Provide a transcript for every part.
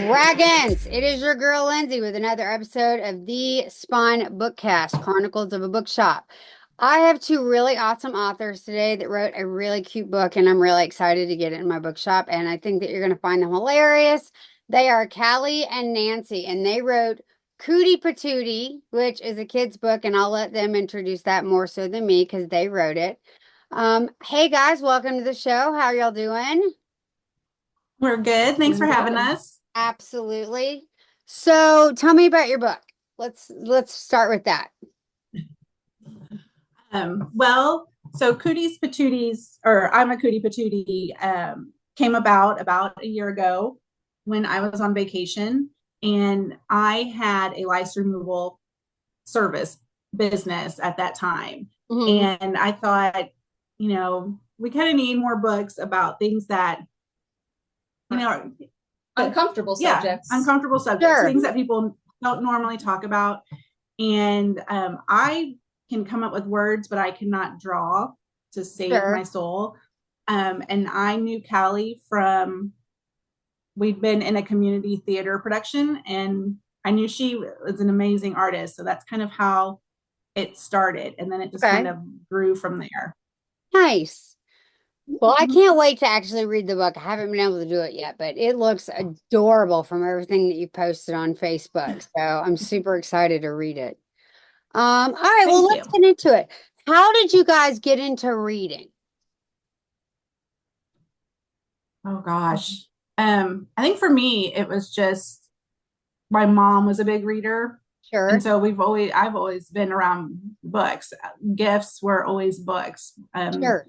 Dragons! It is your girl Lindsay with another episode of the Spine Bookcast, Chronicles of a Bookshop. I have two really awesome authors today that wrote a really cute book, and I'm really excited to get it in my bookshop. And I think that you're going to find them hilarious. They are Callie and Nancy, and they wrote Cootie Patootie, which is a kid's book, and I'll let them introduce that more so than me because they wrote it. Hey guys, welcome to the show. How are y'all doing? We're good. Thanks Doing for having good. us. Absolutely. So tell me about your book. Let's start with that. So Cooties Patooties, or I'm a Cootie Patootie, came about a year ago when I was on vacation, and I had a lice removal service business at that time. Hmm. And I thought, we kind of need more books about things that, you know, Uncomfortable yeah, subjects. uncomfortable subjects, Sure. things that people don't normally talk about. And I can come up with words, but I cannot draw to save Sure. my soul. And I knew Callie from, we'd been in a community theater production, and I knew she was an amazing artist. So that's kind of how it started. And then it just kind Okay. of grew from there. Nice. Well, I can't wait to actually read the book. I haven't been able to do it yet, but it looks adorable from everything that you posted on Facebook. So I'm super excited to read it. All right, well, Thank let's you. get into it. How did you guys get into reading? Oh gosh. I think for me, it was just my mom was a big reader. And Sure. so I've always been around books. Gifts were always books. Sure.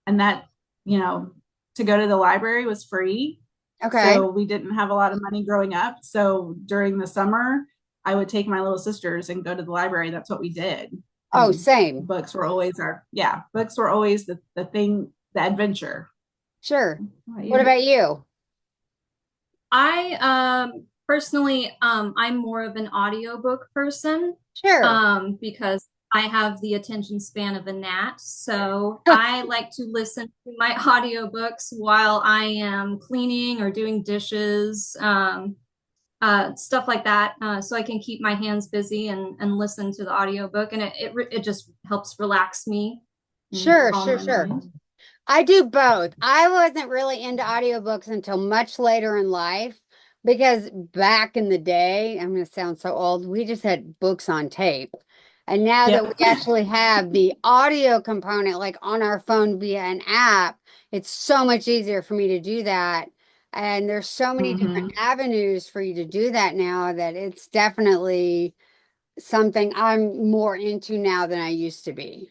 And that, you know, to go to the library was free. Okay. So we didn't have a lot of money growing up. So during the summer, I would take my little sisters and go to the library. That's what we did. Oh, And same. books were always the thing, the adventure. Sure. How about What you? about you? I personally I'm more of an audiobook person Sure. because I have the attention span of a gnat. So I like to listen to my audiobooks while I am cleaning or doing dishes, stuff like that. So I can keep my hands busy and listen to the audiobook, and it just helps relax me and Sure, calm sure, my sure. mind. I do both. I wasn't really into audiobooks until much later in life because back in the day, I'm going to sound so old, we just had books on tape. And now that we Yep. actually have the audio component, like on our phone via an app, it's so much easier for me to do that. And there's so many different Hmm. avenues for you to do that now that it's definitely something I'm more into now than I used to be.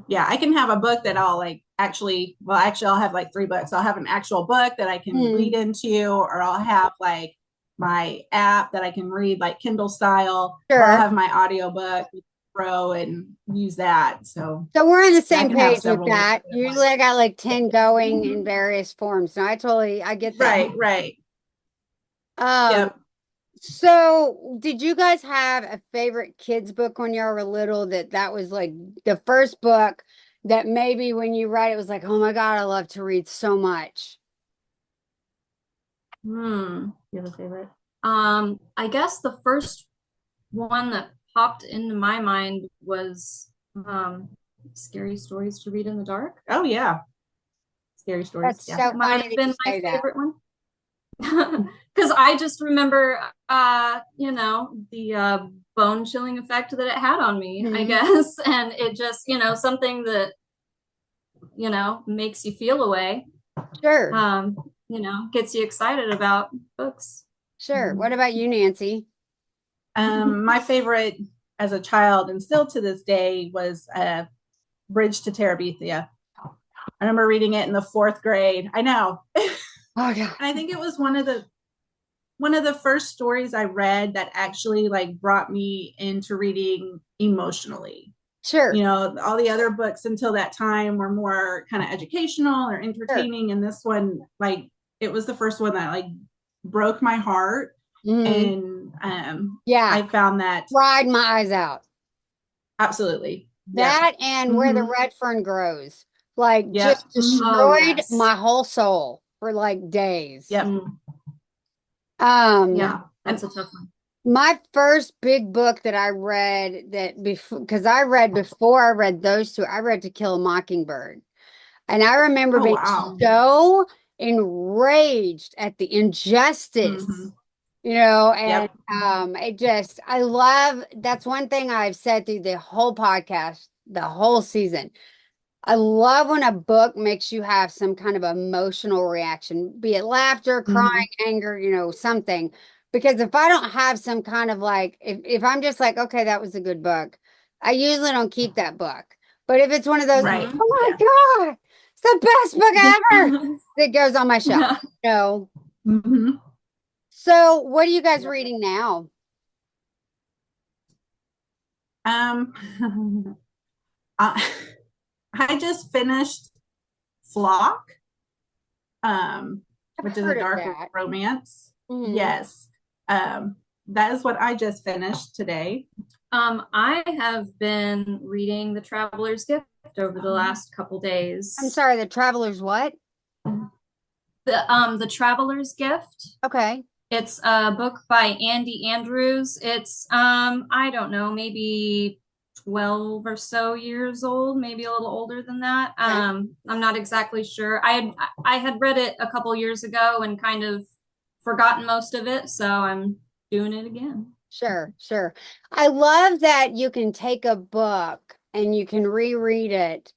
Yeah, I can have a book that I'll like actually, I'll have like three books. I'll have an actual book that I can read Hmm. into, or I'll have like my app that I can read like Kindle style, or I'll Sure. have my audiobook Pro and use that. So So we're on the yeah, I same can have page with several books that. at Usually once. I got like 10 going in Mhm. various forms. No, I get that. Right, right. Um, Yep. so did you guys have a favorite kids book when you were little that was like the first book that maybe when you read it was like, oh my God, I love to read so much. You have a favorite? I guess the first one that popped into my mind was Scary Stories to Read in the Dark. Oh yeah. Scary stories. That's Yeah. so That might funny have that you been my say that. favorite one. Because I just remember, the bone chilling effect that it had on me, I Mhm. guess. And it just, something that, makes you feel away, Sure, gets you excited about books. sure. What Mhm. about you, Nancy? My favorite as a child and still to this day was Bridge to Terabithia. I remember reading it in the fourth grade. I know. Oh yeah, And I think it was one of the first stories I read that actually like brought me into reading emotionally. sure, You know, all the other books until that time were more kind of educational or sure. entertaining, and this one, like, it was the first one that like broke my heart, Hmm. and Yeah, I found that cried my eyes out. absolutely, yep, That and Where the mm-hmm. Red Fern Grows, like Yep, just mm-hmm. Oh, destroyed yes. my whole soul. for like days. Yep. Mm, Um, yeah, And that's a tough one. my first big book that I read that before, because I read before I read those two, I read To Kill a Mockingbird. And I remember oh being wow. so enraged at the Hmm. injustice, and Yep. it just, I love, that's one thing I've said through the whole podcast, the whole season. I love when a book makes you have some kind of emotional reaction, be it laughter, crying, Hmm. anger, something. Because if I don't have some kind of like, if I'm just like, okay, that was a good book, I usually don't keep that book. But if it's one of those, Right. Mhm. oh my Yeah. God, it's the best book ever, that goes on my shelf. Yeah. No. Hmm. So what are you guys reading now? Um, I, I just finished Flock, um, I've which is a heard of dark that. romance. Hmm. Yes. Um, that is what I just finished today. I have been reading The Traveler's Gift over the last couple I'm days. sorry, The Traveler's what? The Traveler's Gift. Okay. It's a book by Andy Andrews. It's I don't know, maybe 12 or so years old, maybe a little older than that. Okay. I'm not exactly sure. I had read it a couple years ago and kind of forgotten most of it, so I'm doing it again. Sure, sure. I love that you can take a book and you can reread it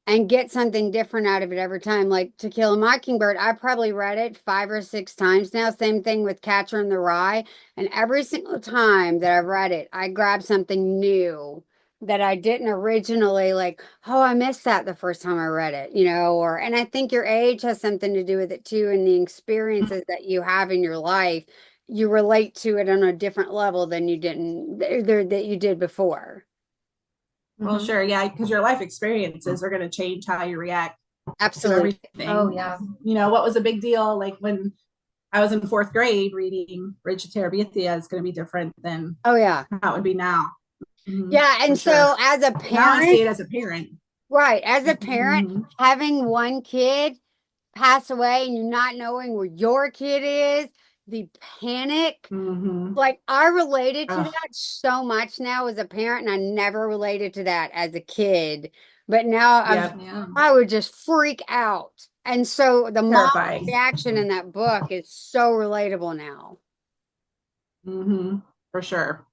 and get something different out of it every time. Like To Kill a Mockingbird, I probably read it 5 or 6 times now. Same thing with Catcher in the Rye. And every single time that I've read it, I grab something new that I didn't originally like, oh, I missed that the first time I read it, and I think your age has something to do with it too, and the experiences that you have in your life, you relate to it on a different level than you didn't there that you did before. Well, Mhm. sure, yeah, because your life experiences are going to change how you react to Absolutely. Oh everything. yeah. You know, what was a big deal like when I was in fourth grade reading Bridge to Terabithia is going to be different than Oh yeah. how it would be now. Yeah, For and sure. so as a Now I see parent, it as a parent. right, as a parent, Hmm. having one kid pass away and you not knowing where your kid is, the panic, Hmm. like I related to Oh, that so much now as a parent, and I never related to that as a kid. But now yep. Yeah. I would just freak out. And so the mom Terrifying. reaction in that book is so relatable now. Hmm. For sure.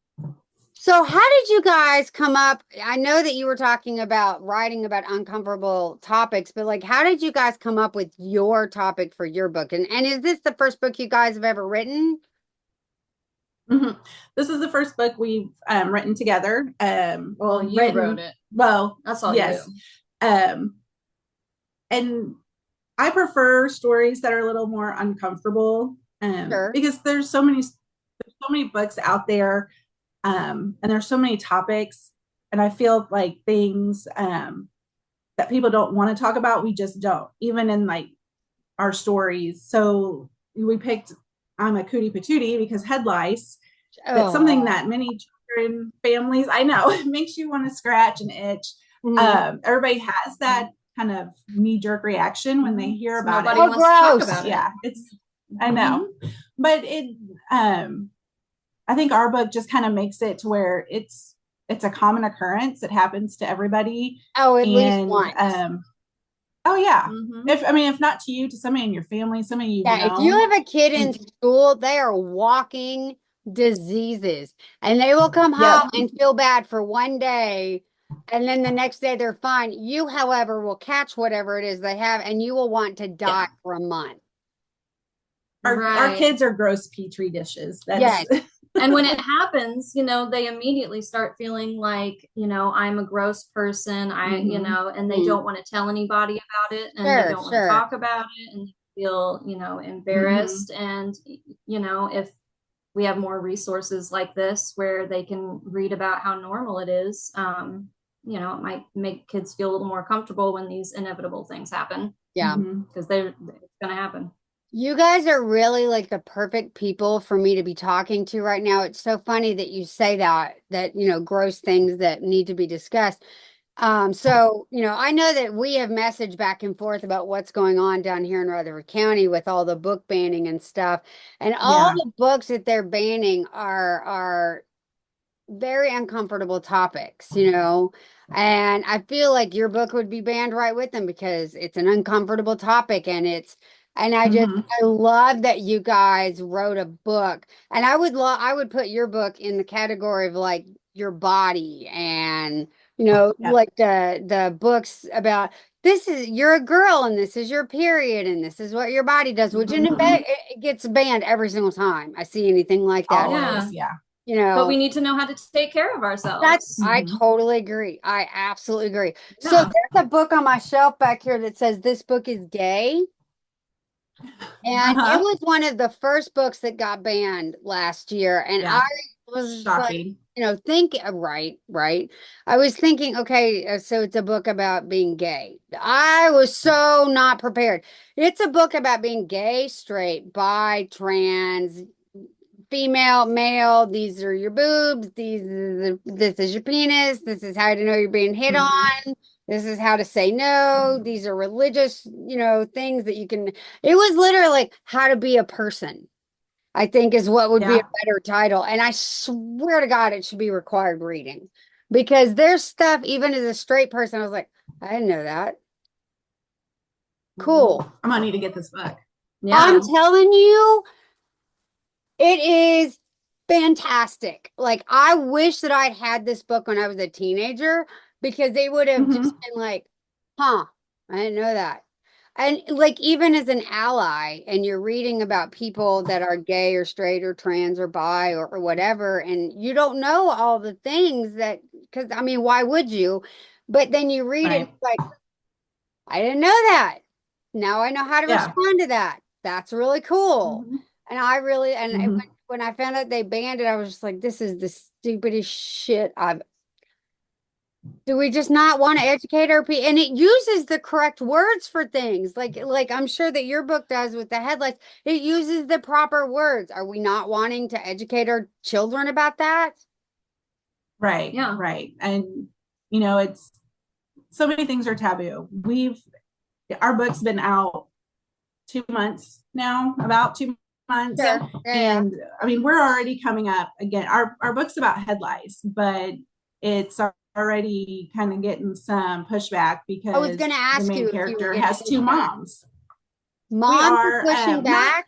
So, how did you guys come up? I know that you were talking about writing about uncomfortable topics, but like, how did you guys come up with your topic for your book? And is this the first book you guys have ever written? Hmm. This is the first book we've written together. Well, you wrote Written, it. well, That's all you. yes. Um, and I prefer stories that are a little more uncomfortable, Sure, because there's so many books out there, and there's so many topics, and I feel like things that people don't want to talk about, we just don't, even in like our stories. So we picked I'm a Cootie Patootie because head lice. That's something oh, that many children, families, I know, it makes you want to scratch and itch. mhm. Everybody has that kind of knee jerk reaction when they hear So about nobody it. Oh, wants to talk gross. about it. Yeah, I know. But I think our book just kind of makes it to where it's a common occurrence. It happens to everybody. Oh, at least And once. oh yeah. Hmm. If not to you, to somebody in your family, somebody you've Yeah, if you known. have a kid in And school, they are walking diseases, and they will come home yep. and feel bad for one day, and then the next day they're fine. You, however, will catch whatever it is they have, and you will want to Yeah. die for a month. Our Right. kids are gross petri dishes. That's Yes. And when it happens, they immediately start feeling like, I'm a gross person. Mhm. And they Mhm. don't want to tell anybody about it and they Sure, don't want to sure. talk about it and feel, Mhm. embarrassed. And, if we have more resources like this where they can read about how normal it is, it might make kids feel a little more comfortable when these inevitable things happen Yeah. Mhm. because it's going to happen. You guys are really like the perfect people for me to be talking to right now. It's so funny that you say that, gross things that need to be discussed. So, I know that we have messaged back and forth about what's going on down here in Rutherford County with all the book banning and stuff. And all Yeah. the books that they're banning are very uncomfortable topics, and I feel like your book would be banned right with them because it's an uncomfortable topic and Hmm. I love that you guys wrote a book and I would put your book in the category of like your body and Yep. like the books about this is you're a girl and this is your period and this is what your body does, which Hmm. it gets banned every single time I see anything like that. Always. Yeah. Yeah. You But we know, need to know how to take care of ourselves. I Hmm. totally agree. I absolutely agree. So Yeah. there's a book on my shelf back here that says this book is gay. And it Uh-huh. was one of the first books that got banned last year. And I Yeah. was like, Shocking. right. I was thinking, okay, so it's a book about being gay. I was so not prepared. It's a book about being gay, straight, bi, trans, female, male, these are your boobs, this is your penis, this is how to know you're being hit Hmm. on, this is how to say no, these are religious, things that you can. It was literally like how to be a person, I think is what would be a Yeah. better title. And I swear to God, it should be required reading because there's stuff, even as a straight person, I was like, I didn't know that. Ooh, Cool. I'm gonna need to get this book. I'm Yeah. telling you, it is fantastic. Like, I wish that I'd had this book when I was a teenager because they would have just Hmm. been like, huh, I didn't know that. And like, even as an ally, and you're reading about people that are gay or straight or trans or bi or whatever, and you don't know all the things that, because I mean, why would you? But then you read it, Right. it's like, I didn't know that. Now I know how to Yeah. respond to that. That's really cool. Hmm. And I really, and Hmm. when I found out they banned it, I was just like, this is the stupidest shit I've. Do we just not want to educate our people? And it uses the correct words for things, like I'm sure that your book does with the headlights. It uses the proper words. Are we not wanting to educate our children about that? Right. Yeah. Right. And it's so many things are taboo. Our book's been out 2 months now, about 2 months. Sure. Yeah. And I mean, we're already coming up again. Our book's about head lice, but it's already kind of getting some pushback I was because going to the ask you main if you were character getting has two pushback. moms. We Moms are are pushing not back.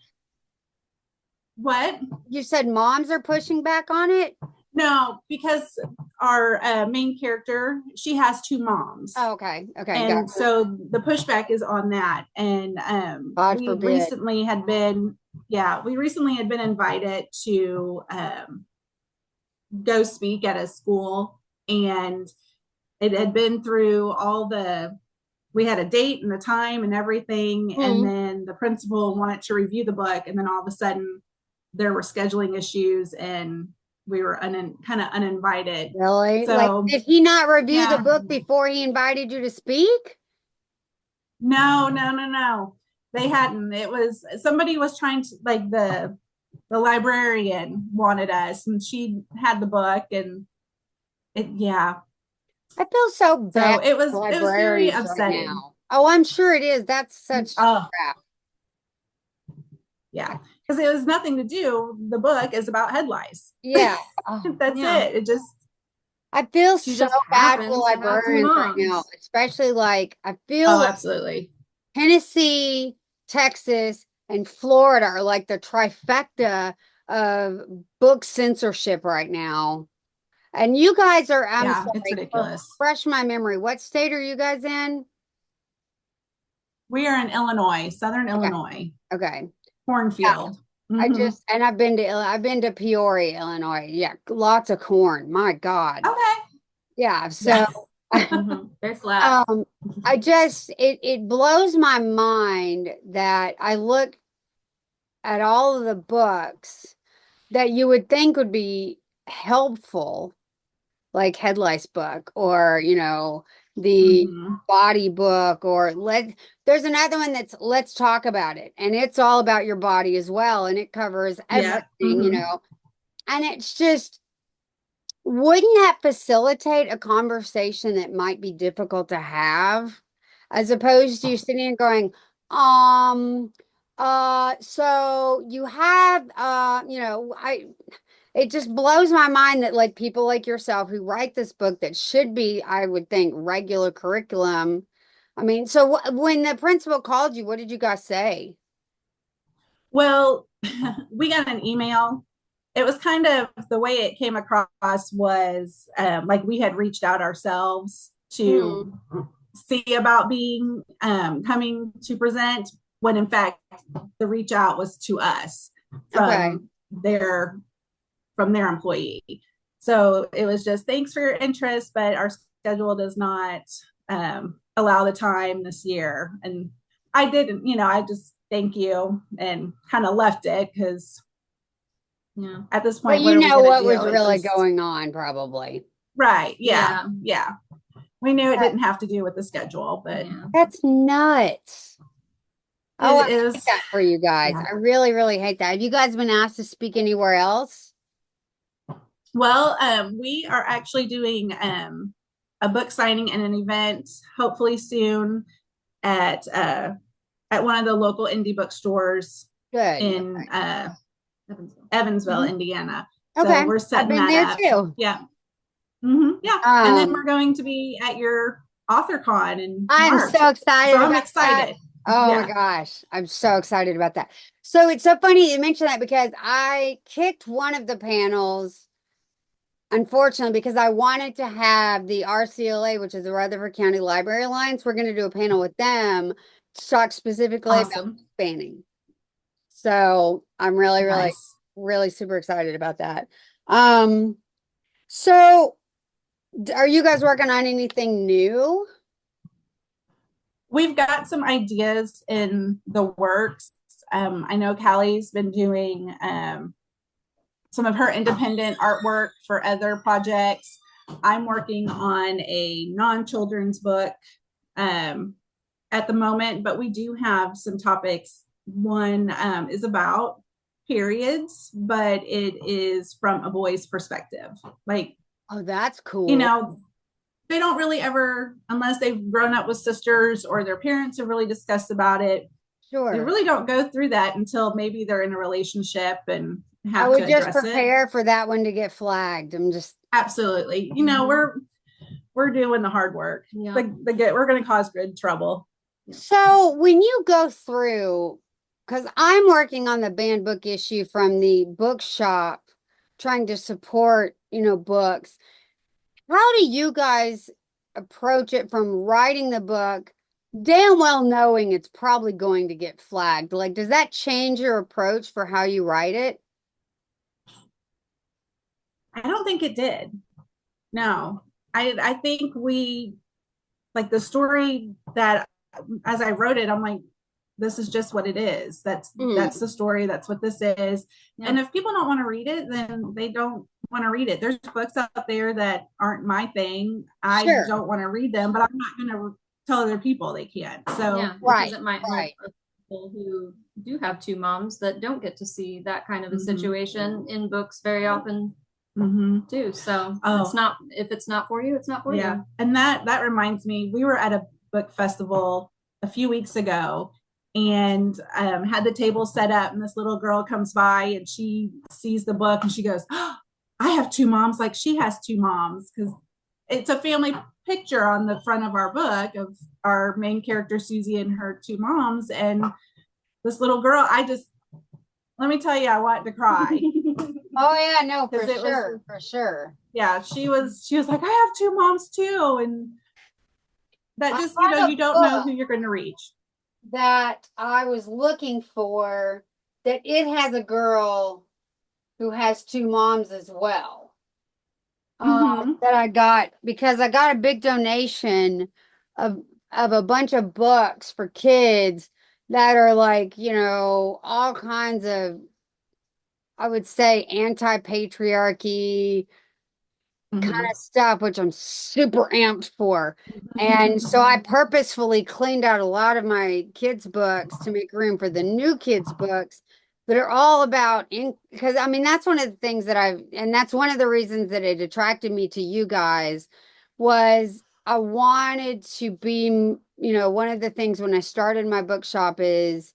what? You said moms are pushing back on it? No, because our main character, she has two moms. Oh, okay. Okay. Got And so the pushback is on that. And God forbid. we recently had been invited to go speak at a school, and it had been through we had a date and the time and everything, and Hmm. then the principal wanted to review the book, and then all of a sudden there were scheduling issues and we were kind of uninvited. Really? Like, So did he not review the yeah. book before he invited you to speak? No, no, no, no. They hadn't. It was somebody was trying to, like, the librarian wanted us, and she had the book, and yeah. I feel so So bad for it was very librarians right upsetting. now. Oh, I'm sure it is. That's such Oh, crap. yeah, because it was nothing to do. The book is about head lice. Yeah. Oh, That's Yeah. it. It just I feel She so just bad for happens to have two librarians right now, moms. especially like I feel oh, like absolutely. Tennessee, Texas, and Florida are like the trifecta of book censorship right now. And you guys are, I'm Yeah, it's sorry, ridiculous. refresh my memory. What state are you guys in? We are in Illinois, Southern Okay. Illinois, Okay. Yeah. cornfield. Mm-hmm. I've been to Peoria, Illinois. Yeah. Lots of corn. My God. Okay. Yeah. Yeah. So, Hmm. Very flat. um, it blows my mind that I look at all of the books that you would think would be helpful, like Head Lice book or, the Mm-hmm. body book or there's another one that's Let's Talk About It. And it's all about your body as well. And it covers Yeah. everything, Mm-hmm. and it's just wouldn't that facilitate a conversation that might be difficult to have, as opposed to you sitting and going, um, so you have, it just blows my mind that like people like yourself who write this book that should be, I would think, regular curriculum. I mean, so when the principal called you, what did you guys say? Well, we got an email. It was kind of the way it came across was like we had reached out ourselves Hmm. to see about being coming to present, when in fact the reach out was to us Okay. from their employee. So it was just, thanks for your interest, but our schedule does not allow the time this year. And I didn't, I just thank you and kind of left it because Yeah. at this But point, what you are we know going to what do? was It really just, going on, probably. right. Yeah. Yeah. Yeah. We knew it didn't have to do with the schedule, but Yeah. That's nuts. Oh, I it hate is. that for you guys. Yeah. I really, really hate that. Have you guys been asked to speak anywhere else? Well, we are actually doing a book signing and an event hopefully soon at one of the local indie bookstores Good. in Evansville. Evansville, Mhm. Indiana. So Okay. we're I've setting been that there up. too. Yeah. Yeah. And then we're Um, going to be at your author con in I'm March. so So excited I'm about that. excited. Oh my Yeah. gosh. I'm so excited about that. So it's so funny you mentioned that because I kicked one of the panels, unfortunately, because I wanted to have the RCLA, which is the Rutherford County Library Alliance. We're going to do a panel with them to talk specifically about Awesome. banning. So I'm really, really, Nice. really super excited about that. Um, so are you guys working on anything new? We've got some ideas in the works. I know Callie's been doing some of her independent artwork for other projects. I'm working on a non-children's book um, at the moment, but we do have some topics. One is about periods, but it is from a boy's perspective. Like, Oh, that's you cool. know, they don't really ever, unless they've grown up with sisters or their parents have really discussed about it, they Sure. really don't go through that until maybe they're in a relationship and I have to would just address it. prepare for that one to get flagged. I'm just Absolutely. We're doing the hard work. Yeah. We're going to cause good trouble. so when you go through, because I'm working on the banned book issue from the bookshop, trying to support, books. How do you guys approach it from writing the book, damn well knowing it's probably going to get flagged? Like, does that change your approach for how you write it? I don't think it did. No. I think we like the story that as I wrote it, I'm like, this is just what it is. That's Mhm. the story. That's what this is. Yeah. And if people don't want to read it, then they don't want to read it. There's books out there that aren't my thing. I Sure. don't want to read them, but I'm not going to tell other people they can't. So Yeah, because Right. it might help Right. people who do have two moms that don't get to see that kind of a mhm. situation in books very often too. So it's Oh, not, if it's not for you, it's not for yeah. you. And that reminds me, we were at a book festival a few weeks ago and had the table set up, and this little girl comes by and she sees the book and she goes, oh, I have two moms, like she has two moms, because it's a family picture on the front of our book of our main character Suzy and her two moms. And this little girl, I just, let me tell you, I wanted to cry. Oh yeah, no, for Because it was sure, for sure. yeah, she was like, I have two moms too. And that I just, have you a don't know book who you're going to reach. that I was looking for that it has a girl who has two moms as well. Mm-hmm. That I got because I got a big donation of a bunch of books for kids that are like, all kinds of, I would say, anti-patriarchy kind Mm-hmm. of stuff, which I'm super amped for. And so I purposefully cleaned out a lot of my kids' books to make room for the new kids' books that are all about because I mean that's one of the things that and that's one of the reasons that it attracted me to you guys was I wanted to be, one of the things when I started my bookshop is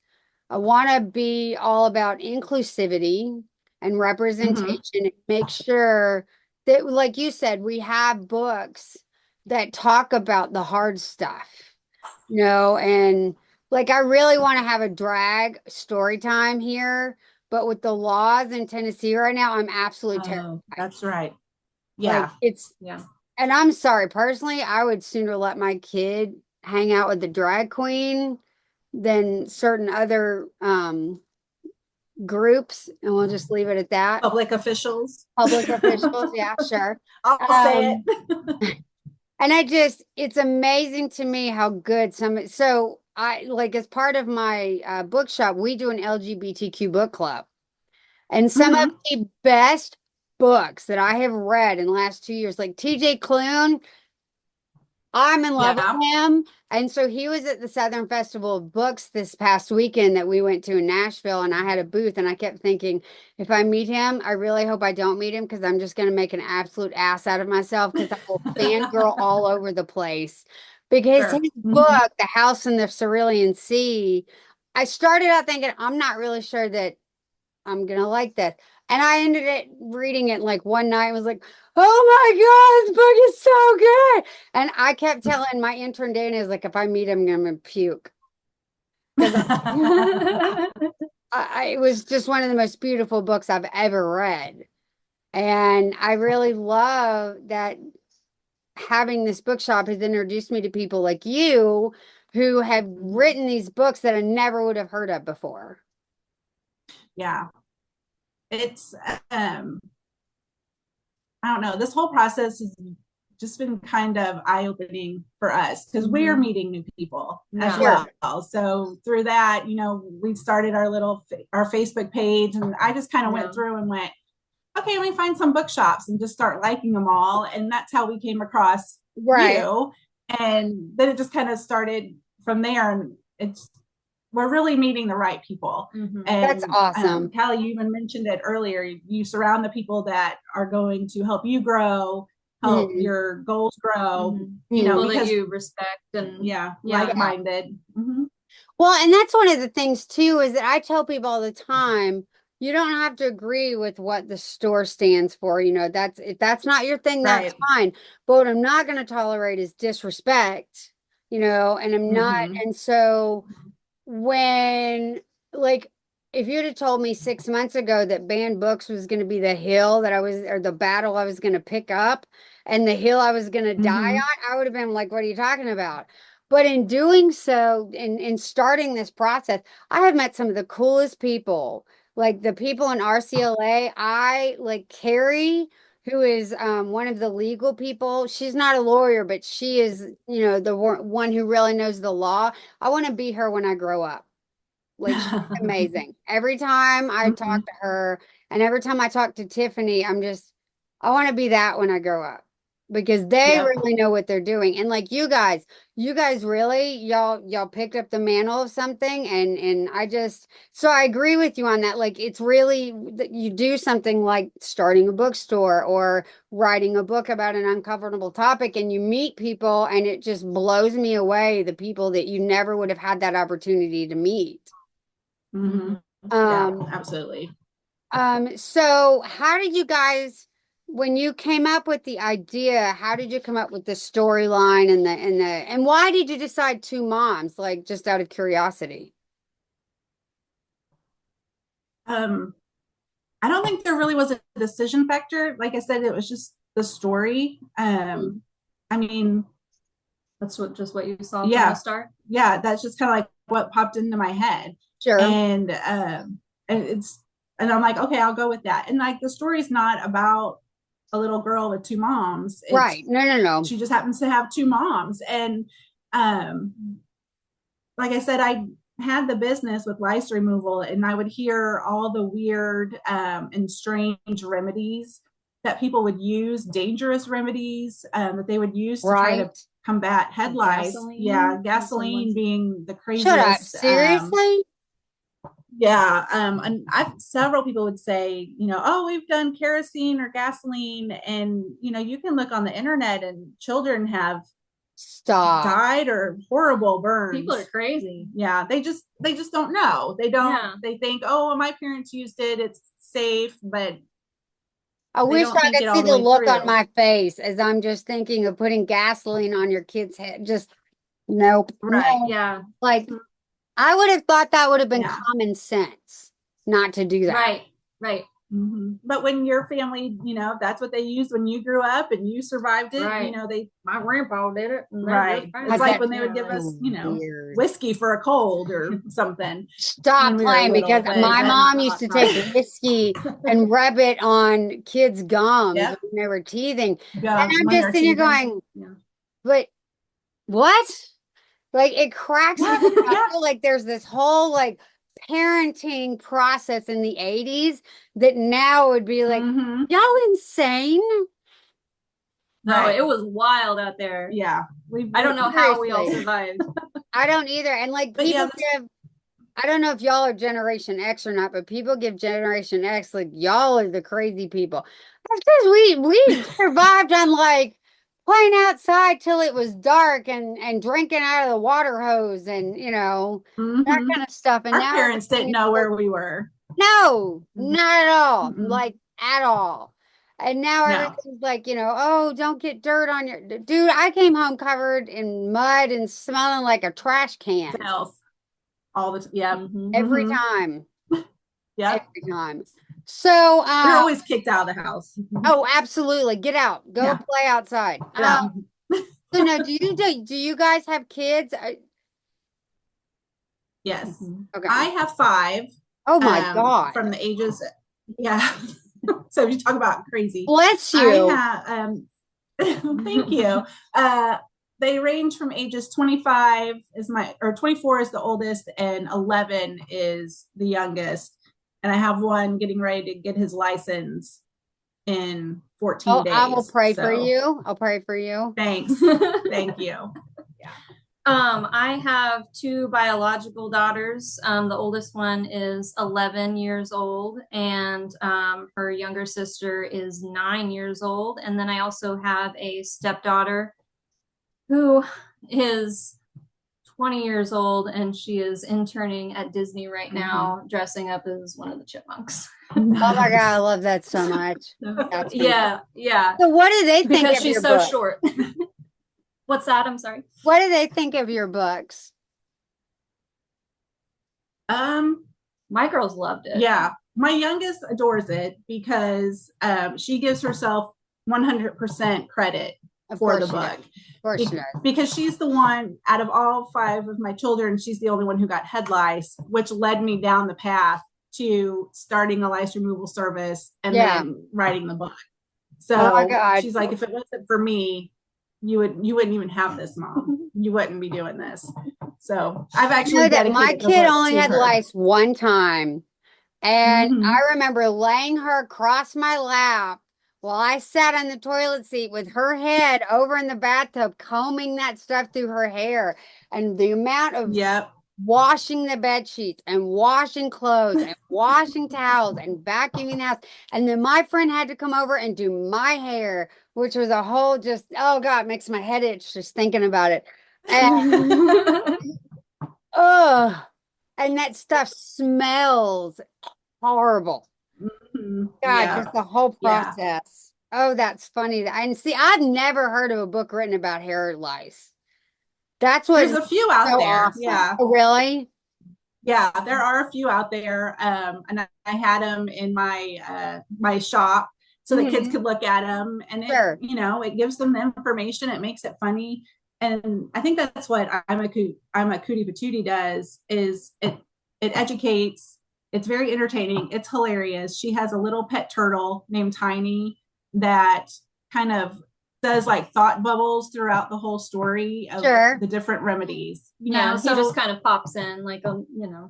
I want to be all about inclusivity and Hmm. representation and make sure that, like you said, we have books that talk about the hard stuff, and like I really want to have a drag story time here, but with the laws in Tennessee right now, I'm absolutely Oh, terrified. that's right. Like Yeah. Yeah. and I'm sorry, personally, I would sooner let my kid hang out with the drag queen than certain other groups, and we'll just leave it at that. Public officials. Public officials, yeah, sure. I'll say Um, it. and it's amazing to me how good so I like as part of my bookshop, we do an LGBTQ book club. And some of Hmm. the best books that I have read in the last 2 years, like TJ Klune, I'm in love with Yeah. him. And so he was at the Southern Festival of Books this past weekend that we went to in Nashville, and I had a booth, and I kept thinking, if I meet him, I really hope I don't meet him because I'm just going to make an absolute ass out of myself because I will fangirl all over the place. Because Sure. his Hmm. book, The House in the Cerulean Sea, I started out thinking, I'm not really sure that I'm gonna like this. And I ended it reading it like one night and was like, oh my God, this book is so good. And I kept telling my intern Dana, is like, if I meet him, I'm gonna puke. Because it was just one of the most beautiful books I've ever read. And I really love that having this bookshop has introduced me to people like you who have written these books that I never would have heard of before. Yeah. It's um I don't know. This whole process has just been kind of eye-opening for us because we are Mhm. meeting new people as Yeah. Sure. well. So through that, we started our Facebook page, and I just kind of Yeah. went through and went, okay, let me find some bookshops and just start liking them all. And that's how we came across Right. you. And then it just kind of started from there. And we're really meeting the right people. Mhm. That's And awesome. Callie, you even mentioned it earlier. You surround the people that are going to help you grow, help Mhm. your goals grow, Mhm. People that because, you respect and yeah, yeah. like Yeah. minded. Mm-hmm. Well, and that's one of the things too, is that I tell people all the time, you don't have to agree with what the store stands for. That's if that's not your thing, that's Right. fine. But what I'm not going to tolerate is disrespect, and I'm not, Mm-hmm. and so when like if you'd have told me 6 months ago that banned books was going to be the hill that I was or the battle I was going to pick up and the hill I was going to die Mm-hmm. on, I would have been like, what are you talking about? But in doing so, in starting this process, I have met some of the coolest people, like the people in RCLA. I like Carrie, who is one of the legal people. She's not a lawyer, but she is, the one who really knows the law. I want to be her when I grow up. Like she's amazing. Every time I Mm-hmm. talk to her and every time I talk to Tiffany, I want to be that when I grow up because they Yep. really know what they're doing. And like you guys really, y'all picked up the mantle of something and so I agree with you on that. Like it's really that you do something like starting a bookstore or writing a book about an uncomfortable topic and you meet people and it just blows me away the people that you never would have had that opportunity to meet. Mm-hmm. Yeah, Um, absolutely. so how did you guys, when you came up with the idea, how did you come up with the storyline and why did you decide two moms? Like just out of curiosity. Um, I don't think there really was a decision factor. Like I said, it was just the story. Mm. I mean, That's what you saw from the yeah, start. yeah, that's just kind of like what popped into my head. Sure. And it's and I'm like, okay, I'll go with that. And like the story's not about a little girl with two moms. It's Right. No, no, no. she just happens to have two moms. And um like I said, I had the business with lice removal, and I would hear all the weird and strange remedies that people would use, dangerous remedies that they would use to try to Right. combat head Like lice. Yeah, gasoline. gasoline being the Shut up. craziest. Seriously? Yeah. And several people would say, oh, we've done kerosene or gasoline, and you can look on the internet, and children have Stop. died or horrible burns. People are crazy. Yeah, they just don't know. They don't. Yeah. They think, oh, well, my parents used it. It's safe, but I they wish don't I think could it see all the the way look on through. my face as I'm just thinking of putting gasoline on your kid's head. Just nope. Right. No. Yeah. Like I would have thought that would have been Yeah. common sense not to do that. Right. Right. But when your family, if that's what they used when you grew up and you survived it, Right. they My grandpa did it. right. I It's like bet when they would it's give us, weird. whiskey for a cold or something Stop when we were playing little. because But my That's mom used not to take right. whiskey and rub it on kids' gums Yep. when they were teething. And Gums I'm when just they're sitting here teething. going, Yeah. but what? Like it cracks me. What? Up. I Yeah. feel like there's this whole like parenting process in the 80s that now would be like, y'all insane? No, Right. it was wild out there. Yeah. I don't know how we all Seriously. survived. I don't either. And like But people yeah, give, I don't know if y'all are Generation X or not, but people give Generation X like y'all are the crazy people. That's because we survived on like playing outside till it was dark and drinking out of the water hose and that mm-hmm. kind of stuff. And Our now parents didn't everything is know so where we were. no, Mhm. not at all. Mm-mm. Like at all. And now No. everything's like, oh, don't get dirt on your dude. I came home covered in mud and smelling like a trash can Sales all the yep. every Mm-hmm. time. Yep. Every time. So, We were always kicked out of the house. oh, absolutely. Get out. Go Yeah. play outside. Yeah. So now do you guys have kids? Yes. Okay. I have 5 Oh my God. from the ages. Yeah. So if you talk about crazy, Bless I you. have thank you. They range from ages 25 is or 24 is the oldest, and 11 is the youngest. And I have one getting ready to get his license in 14 Oh, I will days. pray for So you. I'll pray for you. thanks. Thank you. I have 2 biological daughters. The oldest one is 11 years old, and her younger sister is 9 years old. And then I also have a stepdaughter who is 20 years old, and she is interning at Disney right now, dressing up as one of the chipmunks. Oh my God, I love that so much. That's Yeah, yeah. So what do they think Because of she's your so book? short. What's that? I'm sorry. What do they think of your books? My girls loved it. Yeah, my youngest adores it because she gives herself 100% credit for the book. Of course she does. Because she's the one out of all 5 of my children, she's the only one who got head lice, which led me down the path to starting a lice removal service and then writing the book. So oh my God. she's like, if it wasn't for me, you wouldn't even have this, Mom. You wouldn't be doing this. So I've actually that my dedicated the kid book only to had her. lice one time. And I remember laying her across my lap while I sat on the toilet seat with her head over in the bathtub, combing that stuff through her hair. And the amount of Yep. washing the bed sheets and washing clothes and washing towels and vacuuming the house. And then my friend had to come over and do my hair, which was a whole just, oh God, makes my head itch just thinking about it. And oh, and that stuff smells horrible. God, Yeah. just the whole Yeah. process. Oh, that's funny. And see, I've never heard of a book written about hair lice. That's what There's a few out so there. awesome. Yeah. Oh, really? Yeah, there are a few out there. And I had them in my my shop so the kids could look at them, and it, Sure. it gives them the information. It makes it funny. And I think that's what I'm a Cootie Patootie does is it educates. It's very entertaining. It's hilarious. She has a little pet turtle named Tiny that kind of does like thought bubbles throughout the whole story of the different remedies. Yeah, so he just kind of pops in like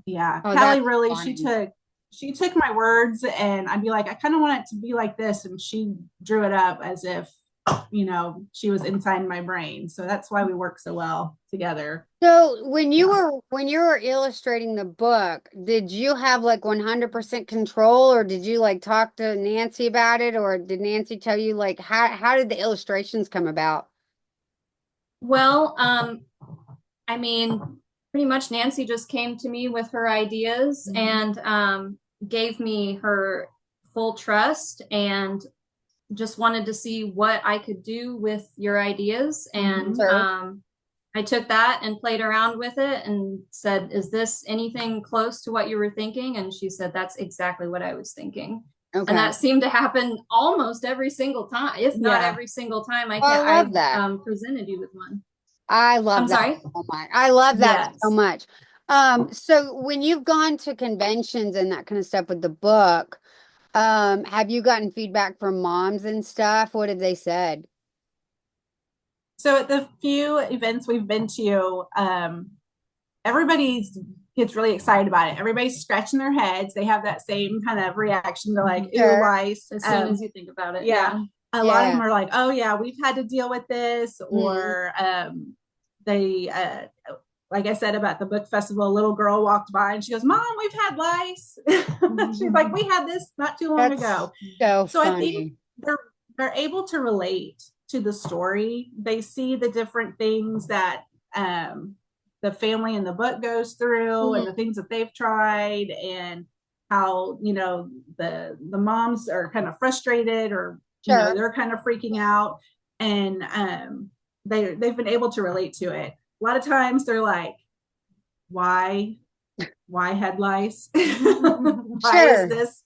Yeah. Oh, Callie really funny. she took my words, and I'd be like, I kind of want it to be like this, and she drew it up as if she was inside my brain. So that's why we work so well together. So Yeah. when you were illustrating the book, did you have like 100% control, or did you like talk to Nancy about it, or did Nancy tell you like how did the illustrations come about? Well, I mean, pretty much Nancy just came to me with her ideas and gave me her full trust and just wanted to see what I could do with your ideas. And Sure. I took that and played around with it and said, "Is this anything close to what you were thinking?" And she said, "That's exactly what I was thinking." And Okay. that seemed to happen almost every single time, if not Yeah. every single time Oh, I love I that. presented you with one. I love I'm that sorry. so much. I love that so Yes. much. So when you've gone to conventions and that kind of stuff with the book, have you gotten feedback from moms and stuff? What have they said? So at the few events we've been to, everybody gets really excited about it. Everybody's scratching their heads. They have that same kind of reaction to like, ooh, Sure. lice. As soon as you think about it, Yeah. yeah. A lot of Yeah. them are like, oh yeah, we've had to deal with this, Mhm. or they like I said about the book festival, a little girl walked by and she goes, Mom, we've had lice. She's like, we had this not too long That's ago. so So I think funny. they're able to relate to the story. They see the different things that um, the family in the book goes through, and the Mhm. things that they've tried, and how the moms are kind of frustrated, or Sure. they're kind of freaking out, and they've been able to relate to it. A lot of times they're like, why head lice? Why is Sure. this?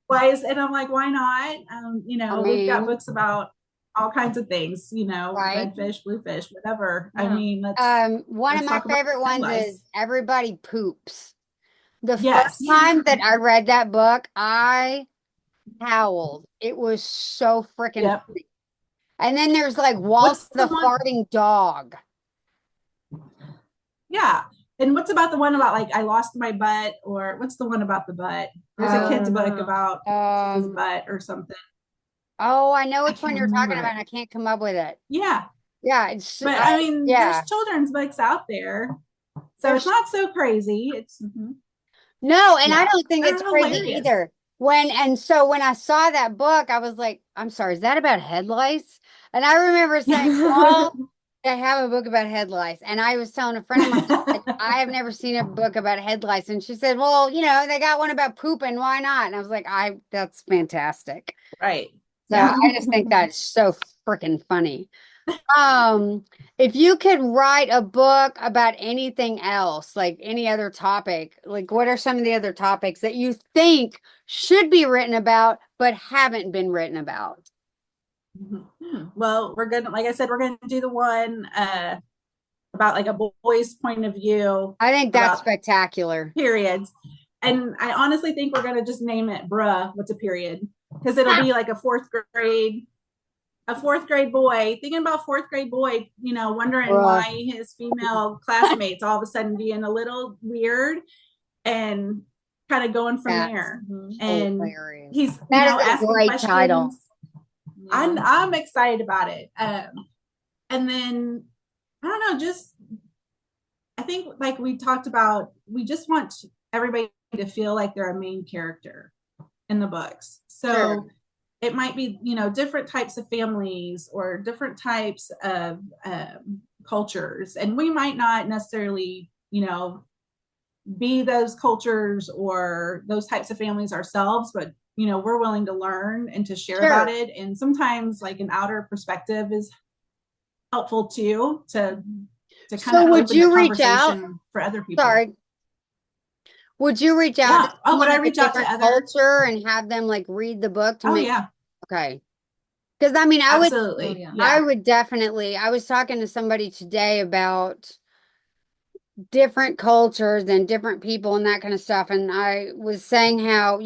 Why is, and I'm like, why not? I We've got mean, books about all kinds of things, right? red fish, blue fish, whatever. I Yeah. mean, One of let's my talk about favorite head ones is lice. Everybody Poops. The first Yes. time that I read that book, I howled. It was so freaking Yep. funny. And then there's like Walt What's the the one? farting dog. Yeah. And what's about the one about like I lost my butt, or what's the one about the butt? There's a Oh, I kid's don't book know. about his Um, butt or something. oh, I know I which one can't you're talking remember about. it. And I can't come up with it. Yeah. Yeah, it's But I mean, there's yeah. children's books out there. So it's There's not so crazy. It's no, and I yeah. don't think it's They're crazy hilarious. either. So when I saw that book, I was like, I'm sorry, is that about head lice? And I remember saying, well, I have a book about head lice. And I was telling a friend of mine, like, I have never seen a book about head lice. And she said, well, they got one about pooping. Why not? And I was like, that's fantastic. Right. So Yeah. I just think that's so freaking funny. If you could write a book about anything else, like any other topic, like what are some of the other topics that you think should be written about but haven't been written about? Well, we're gonna, like I said, we're gonna do the one about like a boy's point of view I think that's about spectacular. periods. And I honestly think we're gonna just name it bruh, what's a period? Because it'll be like a fourth grade boy thinking about fourth grade boy, wondering Bruh, why his female classmates all of a sudden being a little weird, and kind of going from that's there. Mhm. And hilarious. he's, That is a asking great title. questions. Yeah. I'm excited about it. And then I don't know, just I think like we talked about, we just want everybody to feel like they're a main character in the books. Sure, So it might be, different types of families or different types of cultures. And we might not necessarily, be those cultures or those types of families ourselves, but, we're willing to learn and to share about sure. it. And sometimes like an outer perspective is helpful too, to kind So of would open the you reach out? conversation for other people. Sorry. Would you reach out to Yeah. Oh, would someone I of a reach out to different other? culture and have them like read the book to Oh, make yeah. okay? Because I mean, Oh Absolutely. yeah. I Yeah. would definitely. I was talking to somebody today about different cultures and different people and that kind of stuff. And I was saying how,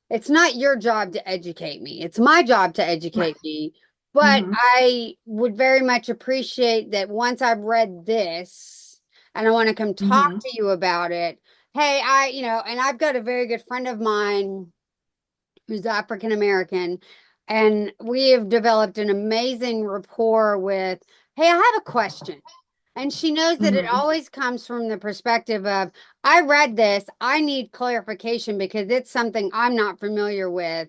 it's not your job to educate me. It's my job to Right. educate me. But Mm-hmm. I would very much appreciate that once I've read this and I want to come talk Mm-hmm. to you about it. Hey, and I've got a very good friend of mine who's African American. And we have developed an amazing rapport with, hey, I have a question. And she knows that it Mm-hmm. always comes from the perspective of, I read this, I need clarification because it's something I'm not familiar with.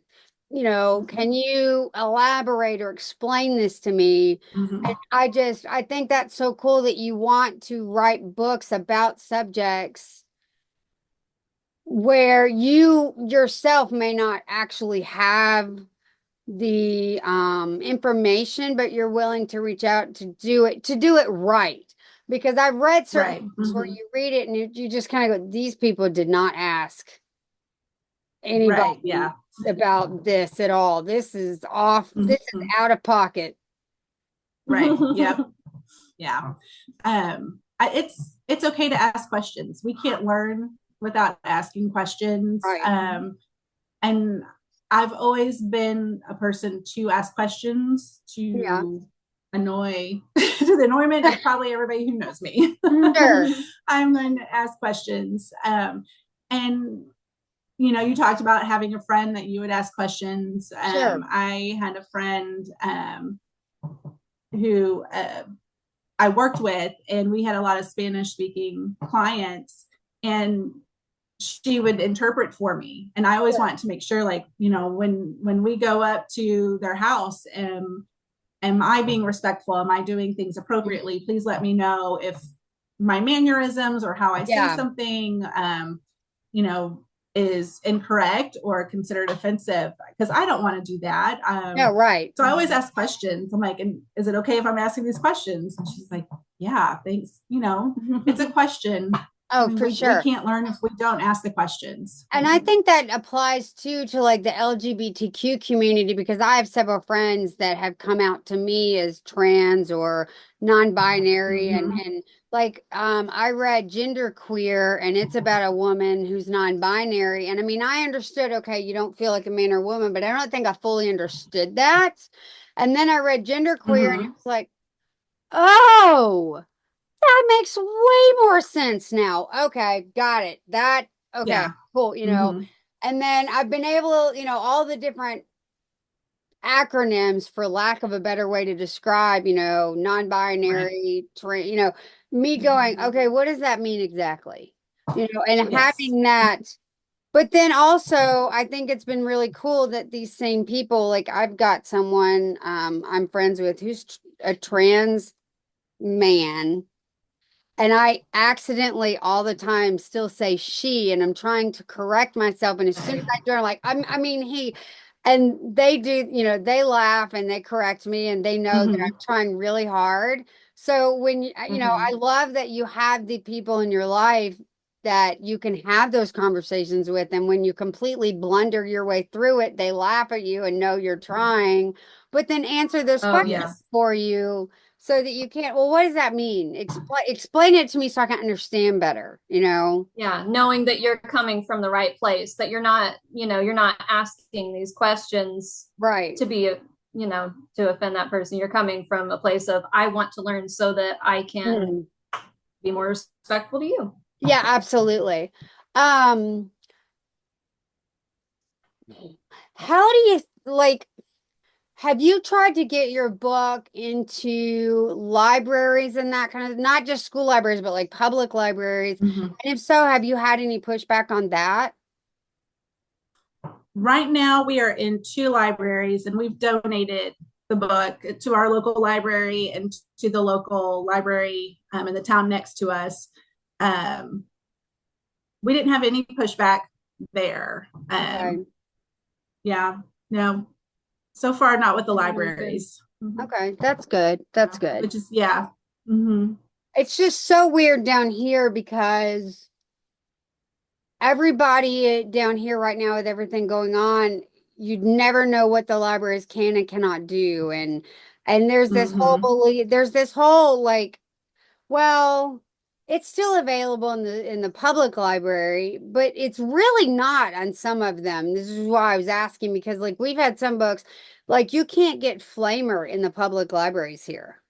Can you elaborate or explain this to me? Mm-hmm. And I think that's so cool that you want to write books about subjects where you yourself may not actually have the information, but you're willing to reach out to do it right. Because I've read certain Right. books where Mm-hmm. you read it and you just kind of go, these people did not ask Right. anybody Yeah. about this at all. This is off, this is Mm-hmm. out of pocket. Right. Yep. Yeah. It's okay to ask questions. We can't learn without asking questions. Right. And I've always been a person to ask questions Yeah. to annoy to the annoyment of probably everybody who knows me. Sure. I'm going to ask questions. And you talked about having a friend that you would ask questions. Sure. I had a friend who I worked with, and we had a lot of Spanish speaking clients, and she would interpret for me. And I always wanted to make sure, like, when we go up to their house, am I being respectful? Am I doing things appropriately? Please let me know if my mannerisms or how I say Yeah. something, you know, is incorrect or considered offensive, because I don't want to do that. No, right. So I always ask questions. I'm like, and is it okay if I'm asking these questions? And she's like, yeah, thanks. It's a question. I Oh, mean, for we sure. can't learn if we don't ask the questions. And I think that applies too to like the LGBTQ community because I have several friends that have come out to me as trans or non-binary Mm-hmm. and like I read Gender Queer and it's about a woman who's non-binary and I mean I understood okay you don't feel like a man or woman but I don't think I fully understood that. And then I read Gender Queer and it Mm-hmm. was like, "Oh, that makes way more sense now. Okay, got it. Okay, Yeah. cool. Mm-hmm. And then I've been able to, all the different acronyms for lack of a better way to describe, Right. non-binary, me going, okay, what does that mean exactly? And Yes. having that, but then also I think it's been really cool that these same people, like I've got someone I'm friends with who's a trans man. And I accidentally all the time still say she, and I'm trying to correct myself. And as soon as I do, I'm like, I mean, he, and they do, they laugh and they correct me and they know that Mm-hmm. I'm trying really hard. So when, Mm-hmm. I love that you have the people in your life that you can have those conversations with. And when you completely blunder your way through it, they laugh at you and know you're trying, but then answer those Oh, questions yeah. Yes. for you so that you can't, well, what does that mean? Explain it to me so I can understand better. Yeah, knowing that you're coming from the right place, that you're not asking these questions Right. to be, to offend that person. You're coming from a place of, I want to learn so that I can Mm. be more respectful to you. Yeah, absolutely. Um, how do you like, have you tried to get your book into libraries and that kind of, not just school libraries, but like public libraries? Mm-hmm. And if so, have you had any pushback on that? Right now, we are in two libraries, and we've donated the book to our local library and to the local library in the town next to us. Um, we didn't have any pushback there. Okay. Yeah, no, so far not with the Really good. libraries. Mhm. Okay, that's good. That's Yeah, good. which is yeah. Mm-hmm. It's just so weird down here because everybody down here right now with everything going on, you'd never know what the libraries can and cannot do. And Mm-hmm. there's this whole like, well, it's still available in the public library, but it's really not on some of them. This is why I was asking because like we've had some books like you can't get Flamer in the public libraries here.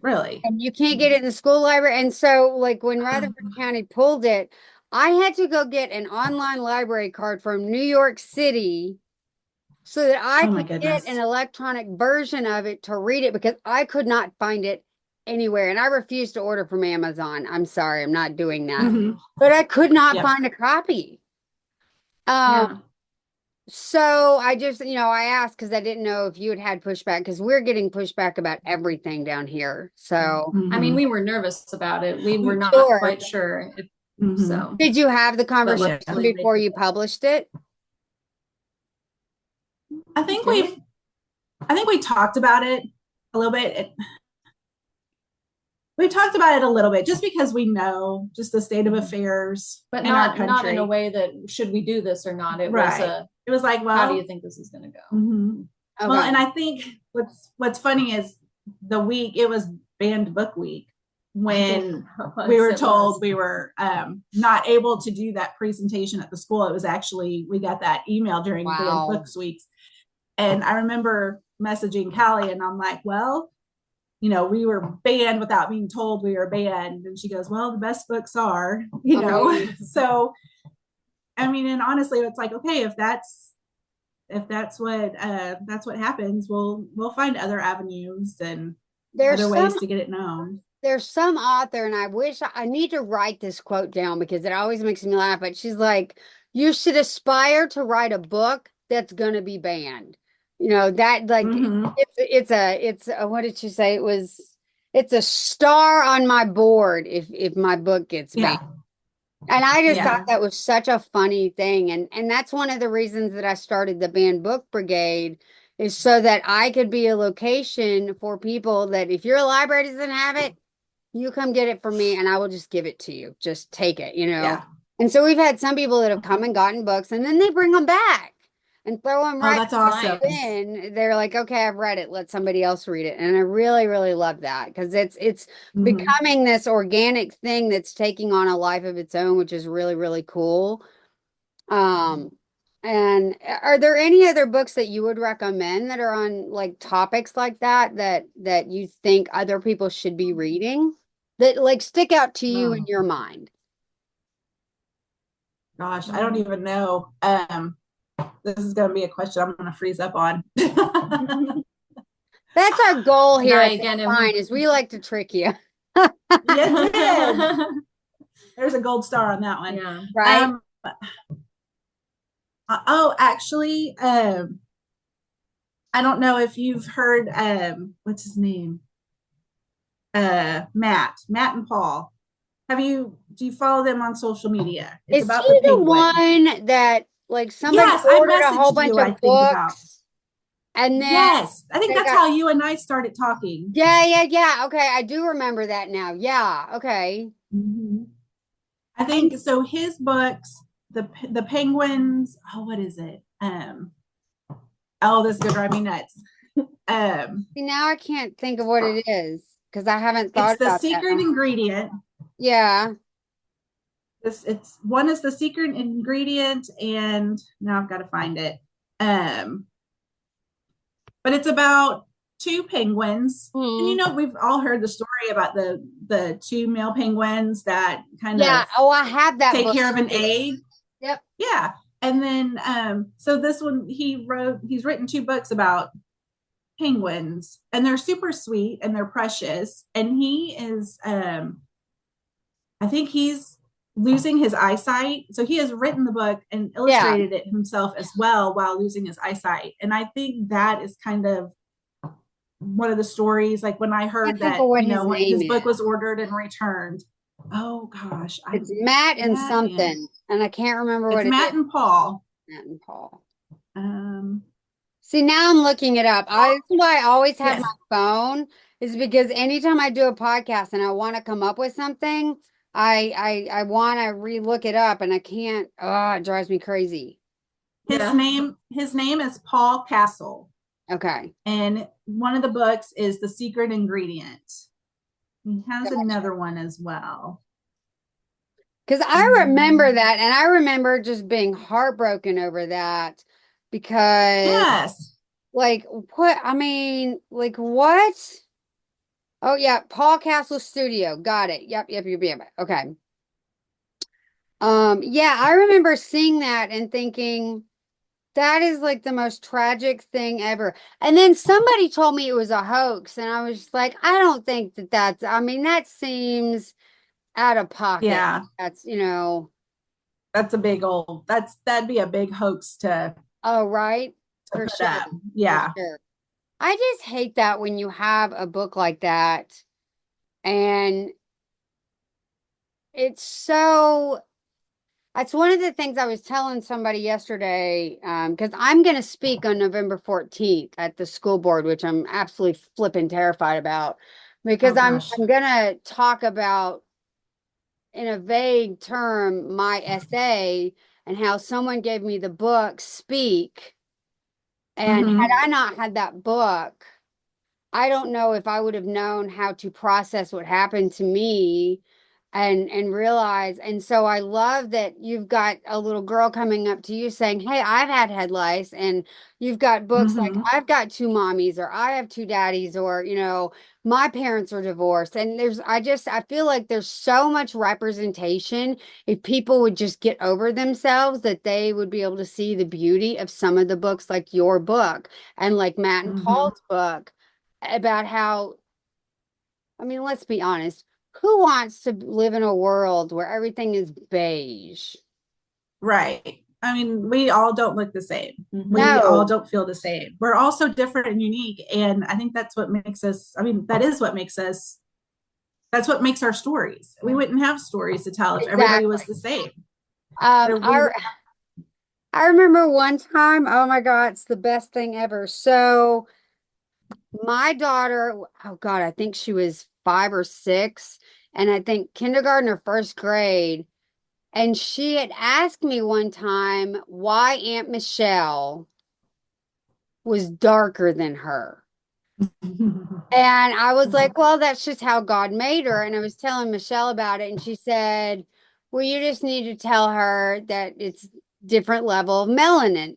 Really. And you can't get it in the school library. And so, like, when Rutherford County pulled it, I had to go get an online library card from New York City so that I Oh my could get an goodness. electronic version of it to read it because I could not find it anywhere. And I refused to order from Amazon. I'm sorry, I'm not doing that. Hmm. But I could not Yep. find a copy. Um, Yeah. so I just, I asked because I didn't know if you had had pushback because we're getting pushback about everything down here. So, I mean, Hmm. we were nervous about it. We were not sure. quite sure if Hmm. so, Did you have the but conversation Yeah. luckily they before you published it? I think did. we talked about it a little bit. We talked about it a little bit just because we know just the state of affairs But in our not in a country. way that should we do this or not. It was Right. a It was like, how do you well, think this is going to go? mhm. Well, Okay. and I think what's funny is the week it was banned book week when we were told we were not able to do that presentation at the school. It was actually we got that email during banned Wow. books weeks, and I remember messaging Callie, and I'm like, well, we were banned without being told we were banned. And she goes, well, the best books are, Okay. So, I mean, and honestly, it's like, okay, if that's what happens, we'll find other avenues and There's other some ways to get it known. there's some author, and I wish I need to write this quote down because it always makes me laugh. But she's like, "You should aspire to write a book that's going to be banned." That like Mm-hmm. it's what did she say? It's a star on my board if my book gets banned. Yeah. And I just thought Yeah. that was such a funny thing. And that's one of the reasons that I started the Banned Book Brigade is so that I could be a location for people that if your library doesn't have it, you come get it from me and I will just give it to you. Just take it. Yeah. And so we've had some people that have come and gotten books and then they bring them back and throw them Oh, right that's awesome. Nice. in. They're like, okay, I've read it. Let somebody else read it. And I really, really love that because it's Mm-hmm. becoming this organic thing that's taking on a life of its own, which is really, really cool. Um, and are there any other books that you would recommend that are on like topics like that you think other people should be reading that like stick out to you in Oh your mind? gosh, I don't even know. This is going to be a question I'm going to freeze up on. That's our goal And here I at the again Fine am is we like to trick you. Yes, did. There's a gold star on that one. yeah. Right? Um, oh, actually, I don't know if you've heard what's his name? Matt and Paul. Do you follow them on social media? It's Is about the he the penguin. one that like somebody Yes, I ordered a whole messaged bunch you, I of think, about. books and then Yes, I think they that's got how you and I started talking. yeah. Okay, I do remember that now. Yeah, okay. Mhm. I And think so. His books, the penguins. Oh, what is it? Oh, this is gonna drive me nuts. see, now I can't think of what it is because I haven't It's thought the about that. secret ingredient. Yeah. It's one is the secret ingredient, and now I've got to find it. Um, but it's about two penguins, and Hmm. we've all heard the story about the two male penguins that kind Yeah. of Oh, I have that take book care of an too. egg. Yep. Yeah, and then so this one he's written two books about penguins, and they're super sweet and they're precious, and he is I think he's losing his eyesight. So he has written the book and Yeah. illustrated it himself as well while losing his eyesight. And I think that is kind of one of the stories. Like when I Can't heard think that, of what his name his book is. was ordered and returned. Oh gosh, It's Matt and Matt and something, and I can't remember it's what it is. Matt and Paul. Matt and Paul. Um, See, now I'm looking it up. That's why I always have my yes, phone is because anytime I do a podcast and I want to come up with something, I want to re-look it up and I can't. Oh, it drives me crazy. Yeah. his name is Paul Castle, Okay. and one of the books is The Secret Ingredient. He has Gotcha. another one as well. Because I remember Um, that and I remember just being heartbroken over that because yes. like what I mean, like what? Oh yeah, Paul Castle Studio. Got it. Yep. Okay. Yeah, I remember seeing that and thinking That is like the most tragic thing ever. And then somebody told me it was a hoax, and I was just like, I don't think that I mean, that seems out of pocket. Yeah, That's, you know, that's a big old, that'd be a big hoax oh, right. to For put sure. up. For Yeah. sure. I just hate that when you have a book like that and it's so that's one of the things I was telling somebody yesterday, because I'm going to speak on November 14th at the school board, which I'm absolutely flipping terrified about, because Oh gosh. I'm going to talk about in a vague term my essay and how someone gave me the book Speak, and had Mm-hmm. I not had that book, I don't know if I would have known how to process what happened to me and realize. And so I love that you've got a little girl coming up to you saying, "Hey, I've had head lice," and you've got books like Mm-hmm. "I've got two mommies" or "I have two daddies" or "My parents are divorced." And I feel like there's so much representation. If people would just get over themselves, that they would be able to see the beauty of some of the books like your book and like Matt and Mm-hmm. Paul's book about how, I mean, let's be honest, who wants to live in a world where everything is beige? Right. I mean, we all don't look the same. We all No, don't feel the same. We're all so different and unique. And I think that's what makes us, I mean, that is what makes us, that's what makes our stories. We wouldn't have stories to tell if everybody was exactly. the same. Um, There, we I would, I remember one time, oh my God, it's the best thing ever. So my daughter, oh God, I think she was 5 or 6, and I think kindergarten or first grade. And she had asked me one time why Aunt Michelle was darker than her. And I was like, well, that's just how God made her. And I was telling Michelle about it, and she said, well, you just need to tell her that it's different level of melanin.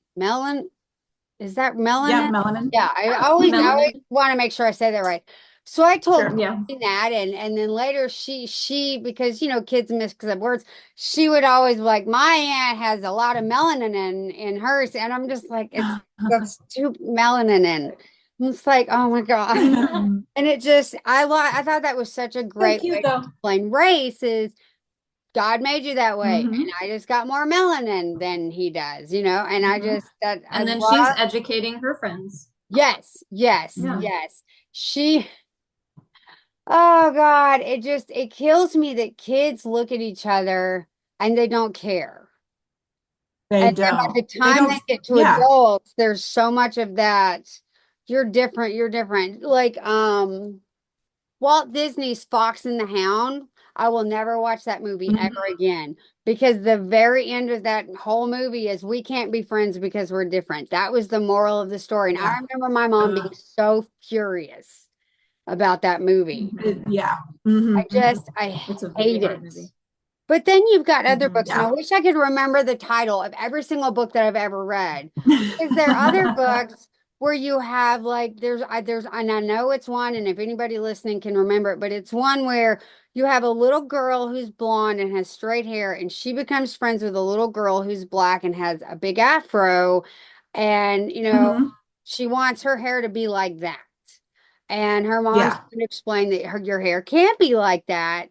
Is that yeah, melanin? melanin. Yeah, Yeah. I Mm-hmm. always want to make sure I say that right. So I told Sure. Yeah. Courtney that, and then later she because kids mix up words. She would always be like, my aunt has a lot of melanin in hers, and I'm just like, that's too melanin in. It's like, oh my God. And it just, I thought that was such a So great way cute to though. explain race is God made you that way, and Mm-hmm. I just got more melanin than he does, and I Mm-hmm. just that I And then she's love. educating her friends. Yes, yes, Yeah. Mm-hmm. yes. She, oh God, it kills me that kids look at each other and they don't care. They And then by don't. the They time don't. they get to Yeah. adults, there's so much of that. You're different, you're different. Like, Walt Disney's Fox and the Hound. I will never watch that movie Mm-hmm. ever again because the very end of that whole movie is we can't be friends because we're different. That was the moral of the story. And I Yeah. remember my mom being so furious about that movie. Yeah. Mm-hmm. I It's a very hate hard it. movie. But then you've got other Hmm. books, and I Yeah. wish I could remember the title of every single book that I've ever read. Is there other books where you have like and I know it's one, and if anybody listening can remember it, but it's one where you have a little girl who's blonde and has straight hair, and she becomes friends with a little girl who's black and has a big afro, and Mm-hmm. she wants her hair to be like that. And her mom's Yeah. trying to explain that your hair can't be like that.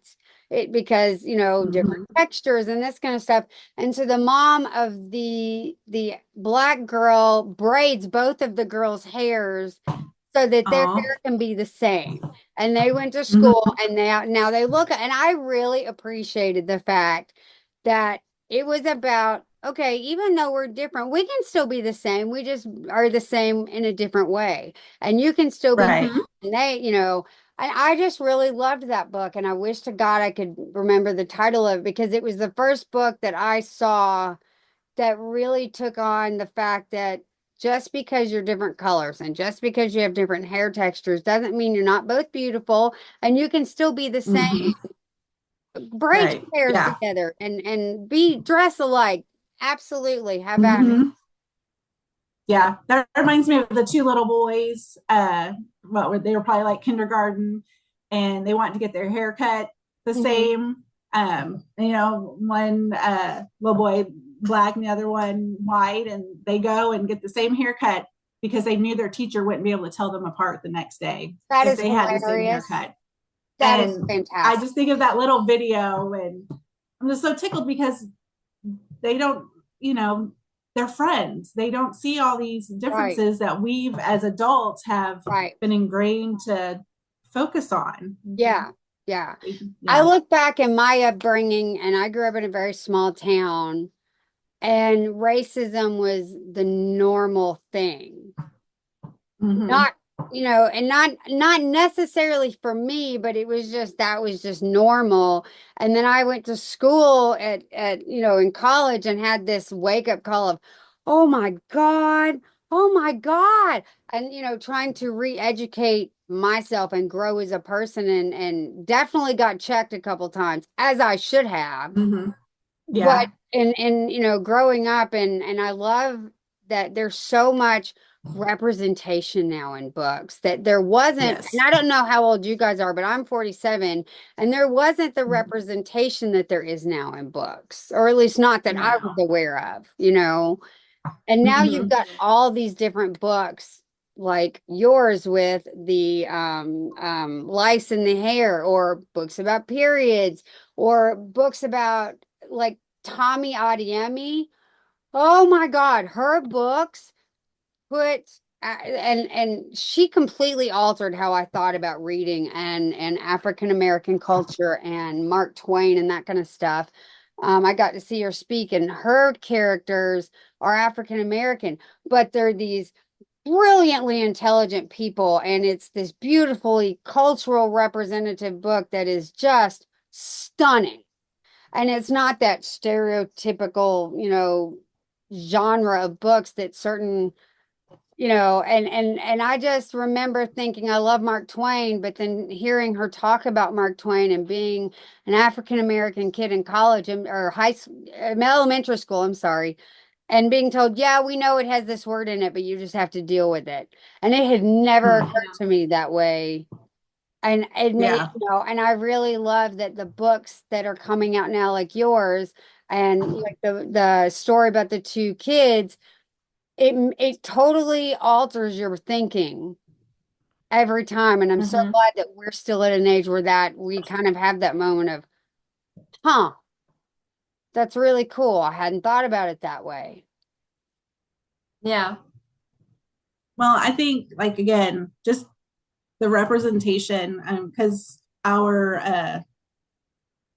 Because different Mm-hmm. textures and this kind of stuff. And so the mom of the black girl braids both of the girls' hairs so that their Oh. hair can be the same. And they went to school, Mm-hmm. and now they look, and I really appreciated the fact that it was about, okay, even though we're different, we can still be the same. We just are the same in a different way. And you can still be, Right. Hmm. and I just really loved that book. And I wish to God I could remember the title of it because it was the first book that I saw that really took on the fact that just because you're different colors and just because you have different hair textures doesn't mean you're not both beautiful, and you can still be the same. Mm-hmm. Braid Right. your hairs Yeah. together and be dress alike. Absolutely. Have at it. Mm-hmm. Yeah. That reminds me of the two little boys. Well, they were probably like kindergarten, and they wanted to get their hair cut the Mhm. same. One little boy black and the other one white, and they go and get the same haircut because they knew their teacher wouldn't be able to tell them apart the next day That if is they had the same hilarious. haircut. That is And I fantastic. just think of that little video, and I'm just so tickled because they don't, you know, they're friends. They don't see all these Right, differences that we've as adults have right. been ingrained to focus on. Yeah, yeah. I Yeah. look back in my upbringing, and I grew up in a very small town, and racism was the normal thing. Mm-hmm. Not, and not necessarily for me, but it was just that was just normal. And then I went to school in college and had this wake up call of, oh my God, oh my God. And trying to re-educate myself and grow as a person, and definitely got checked a couple times, as I should have. Mm-hmm. But Yeah. in growing up, and I love that there's so much representation now in books that there wasn't. And Yes. I don't know how old you guys are, but I'm 47, and there wasn't the representation that there is now in books, or at least not that I was No. aware of. And now you've Mm-hmm. got all these different books like yours with the lice in the hair, or books about periods, or books about like Tommy Adeyemi. Oh my God, her books put and she completely altered how I thought about reading and African American culture and Mark Twain and that kind of stuff. I got to see her speak, and her characters are African American, but they're these brilliantly intelligent people, and it's this beautifully cultural representative book that is just stunning. And it's not that stereotypical, genre of books that certain and I just remember thinking I love Mark Twain, but then hearing her talk about Mark Twain and being an African American kid in college, or elementary school, I'm sorry, and being told, yeah, we know it has this word in it, but you just have to deal with it. And it had never Mm-hmm. occurred to me that way. And it made, Yeah. and I really love that the books that are coming out now, like yours, and like the story about the two kids, it totally alters your thinking every time. And I'm so Mm-hmm. glad that we're still at an age where that we kind of have that moment of, huh, that's really cool. I hadn't thought about it that way. Yeah. Well, I think like again, just the representation, because our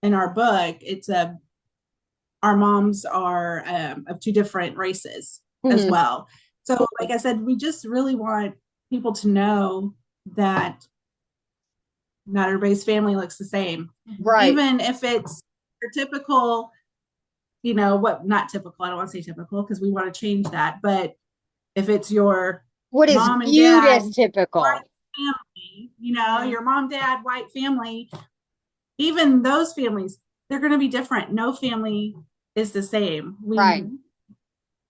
in our book, it's our moms are of two different races as Mhm. well. So, like I said, we just really want people to know that not everybody's family looks the same, Right. even if it's your typical, what not typical. I don't want to say typical because we want to change that, but if it's your What is mom and viewed dad as typical. white family, your mom, dad, white family, even those families, they're going to be different. No family is the same. Right. No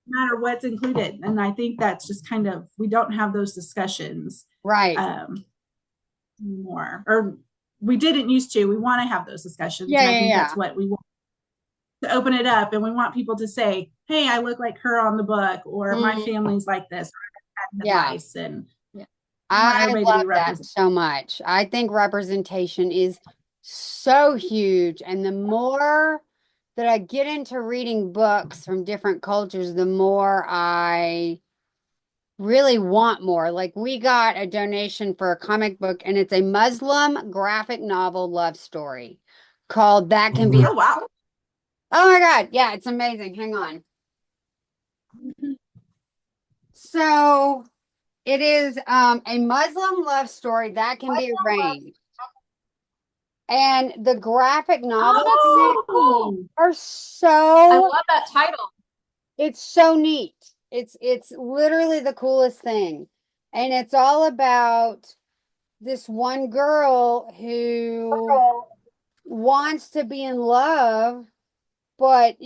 matter what's included. And I think that's just kind of, we don't have those discussions Right. anymore. Or we didn't used to. We want to have those discussions. Yeah, And I yeah, think yeah. that's what we want to open it up. And we want people to say, hey, I look like her on the book, or my Mm, family's like this, or I had yeah. advice. And Yeah. we want I everybody to be love that represented. so much. I think representation is so huge. And the more that I get into reading books from different cultures, the more I really want more. Like, we got a donation for a comic book, and it's a Muslim graphic novel love story called That Can Be. Oh, wow. Oh my God. Yeah, it's amazing. Hang on. So it is a Muslim love story that can be arranged. And the graphic Oh, novels that's in it so cool. are I so, love that title. it's so neat. It's literally the coolest thing. And it's all about this one girl who wants to be in love, but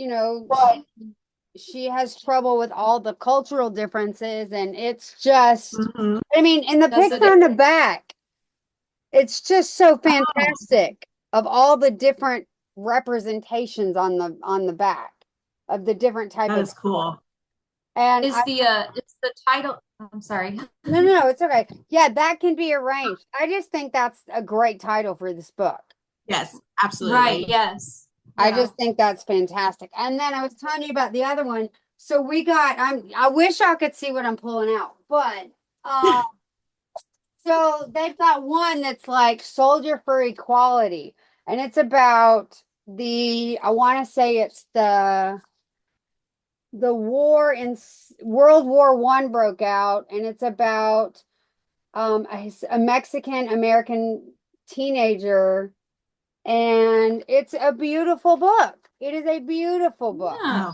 she has trouble with all the cultural differences, and it's just, Mm-hmm. I mean, in the Does picture it? on the back, it's just so Oh, fantastic of all the different representations on the back. of the different type That of is cool. and Is the title, I'm sorry. no, it's okay. Yeah, that can be arranged. I just think that's a great title for this book. Yes, Right, absolutely. yes. I Yeah. just think that's fantastic. And then I was telling you about the other one. So we got I wish I could see what I'm pulling out, but uh so they've got one that's like Soldier for Equality, and it's about I want to say it's the war in World War One broke out, and it's about a Mexican American teenager, and it's a beautiful book. It is a beautiful book. Yeah, Oh,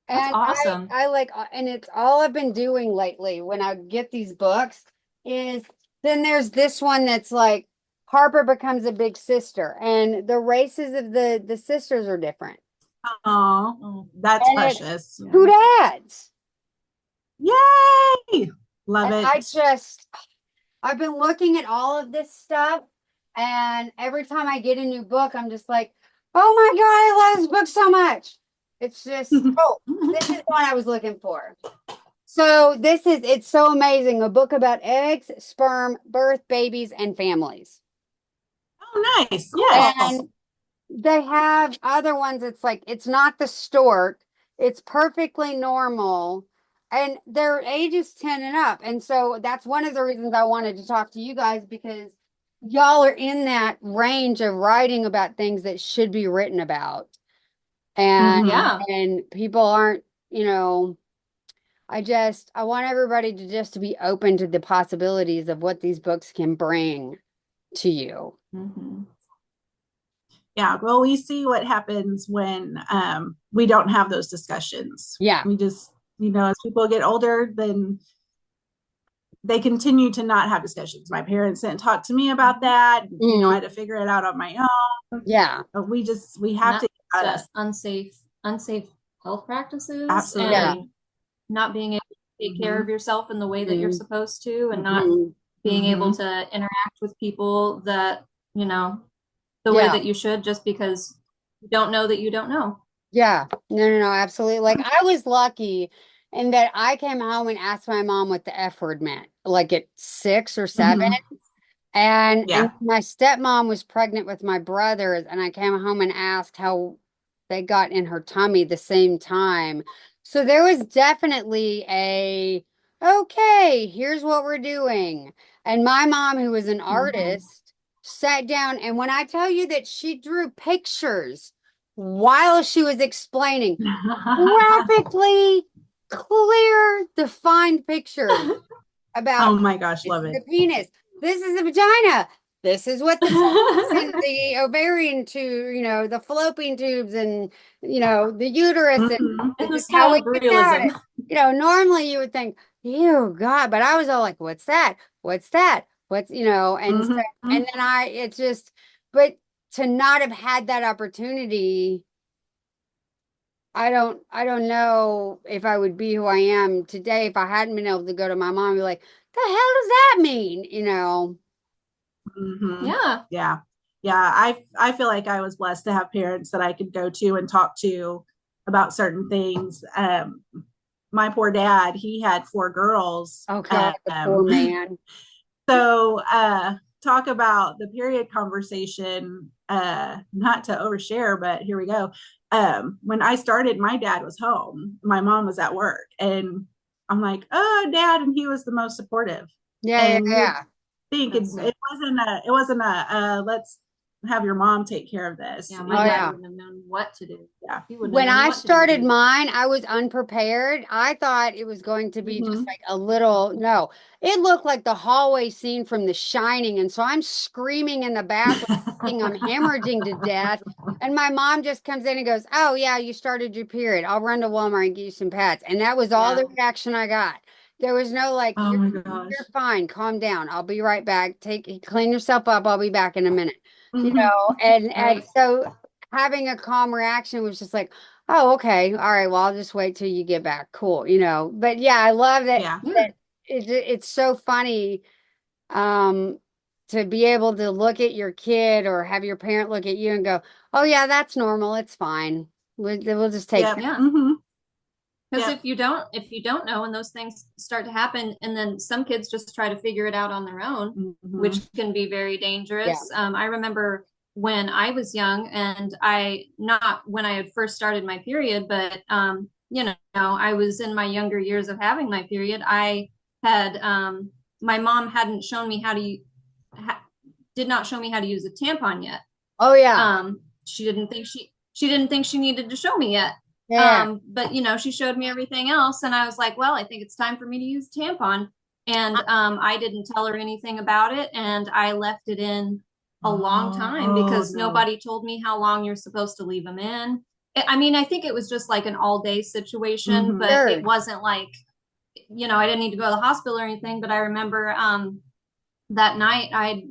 that's And awesome. I like, and it's all I've been doing lately when I get these books is then there's this one that's like Harper becomes a big sister, and the races of the sisters are different, oh, that's and it's precious. Yeah. two dads. Yay! Love And it. I've been looking at all of this stuff, and every time I get a new book, I'm just like, oh my God, I love this book so much. It's just, oh, this is what I was looking for. So it's so amazing. A book about eggs, sperm, birth, babies, and families. Oh, nice. Yes. Cool. And they have other ones. It's like, it's not the stork. It's perfectly normal. And their ages 10 and up. And so that's one of the reasons I wanted to talk to you guys because y'all are in that range of writing about things that should be written about. And Mhm. Yeah. and people aren't, I want everybody to just to be open to the possibilities of what these books can bring to you. Mhm. Yeah. Well, we see what happens when we don't have those discussions. Yeah. We just, as people get older, then they continue to not have discussions. My parents didn't talk to me about that. I Mm, had to figure it out on my own. yeah. But we And have that's to get out of unsafe health practices absolutely. Yeah. and not being able to take care Hmm. of yourself in the way that you're Mm, supposed to, and not Hmm. mm, being able Hmm. to interact with people that, the way yeah. that you should, just because you don't know that you don't know. Yeah. No, absolutely. Like I was lucky in that I came home and asked my mom what the F word meant, like at 6 or 7. Hmm. And Yeah. my stepmom was pregnant with my brothers, and I came home and asked how they got in her tummy the same time. So there was definitely okay, here's what we're doing. And my mom, who was an Hmm. artist, sat down, and when I tell you that she drew pictures while she was explaining, graphically clear, defined pictures about Oh my gosh, this love is it. the penis. This is the vagina. This is what the testes and the ovarian tube, the fallopian tubes and, the uterus. And Hmm. In this the is how style we of get out. realism. Normally you would think, ew, God, but I was all like, what's that? What's that? And so, Hmm. and then it's just, but to not have had that opportunity, I don't know if I would be who I am today if I hadn't been able to go to my mom and be like, the hell does that mean? Hmm. Yeah. Yeah. Yeah. I feel like I was blessed to have parents that I could go to and talk to about certain things. My poor dad, he had four girls. Oh God, the poor man. So talk about the period conversation, not to overshare, but here we go. When I started, my dad was home, my mom was at work, and I'm like, oh, dad, and he was the most supportive. Yeah, yeah, And you would yeah. think That's it wasn't a let's have your mom take care of this. Yeah, my Oh dad yeah. wouldn't have known what to do. Yeah. He wouldn't have When known I what to do with started me. mine, I was unprepared. I thought it was going to be just Hmm. like a little, no, it looked like the hallway scene from The Shining. And so I'm screaming in the bathroom, thinking I'm hemorrhaging to death. And my mom just comes in and goes, oh, yeah, you started your period. I'll run to Walmart and get you some pads. And that was all Yeah. the reaction I got. There was no like, Oh my gosh. you're fine. Calm down. I'll be right back. Clean yourself up. I'll be back in a minute. Hmm. And Right. so having a calm reaction was just like, oh, okay. All right. Well, I'll just wait till you get back. Cool. But yeah, I love that Yeah. Yeah. it's so funny um to be able to look at your kid or have your parent look at you and go, "Oh yeah, that's normal. It's fine." We'll just take Yep. that. Yeah. Mm-hmm. Because Yep. if you don't know, and those things start to happen, and then some kids just try to figure it out on their own, Mm-hmm. which can be very Yeah. dangerous. I remember when I was young, and not when I had first started my period, but you know, I was in my younger years of having my period. I had my mom hadn't shown me how to ha, did not show me how to use a tampon yet. Oh yeah. She didn't think she needed to show me yet. Yeah. But you know, she showed me everything else, and I was like, well, I think it's time for me to use tampon. And I didn't tell her anything about it, and I left it in a long time Oh because no. nobody told me how long you're supposed to leave them in. I mean, I think it was just like an all day situation, Mm-hmm. but Sure. it wasn't like, you know, I didn't need to go to the hospital or anything. But I remember that night I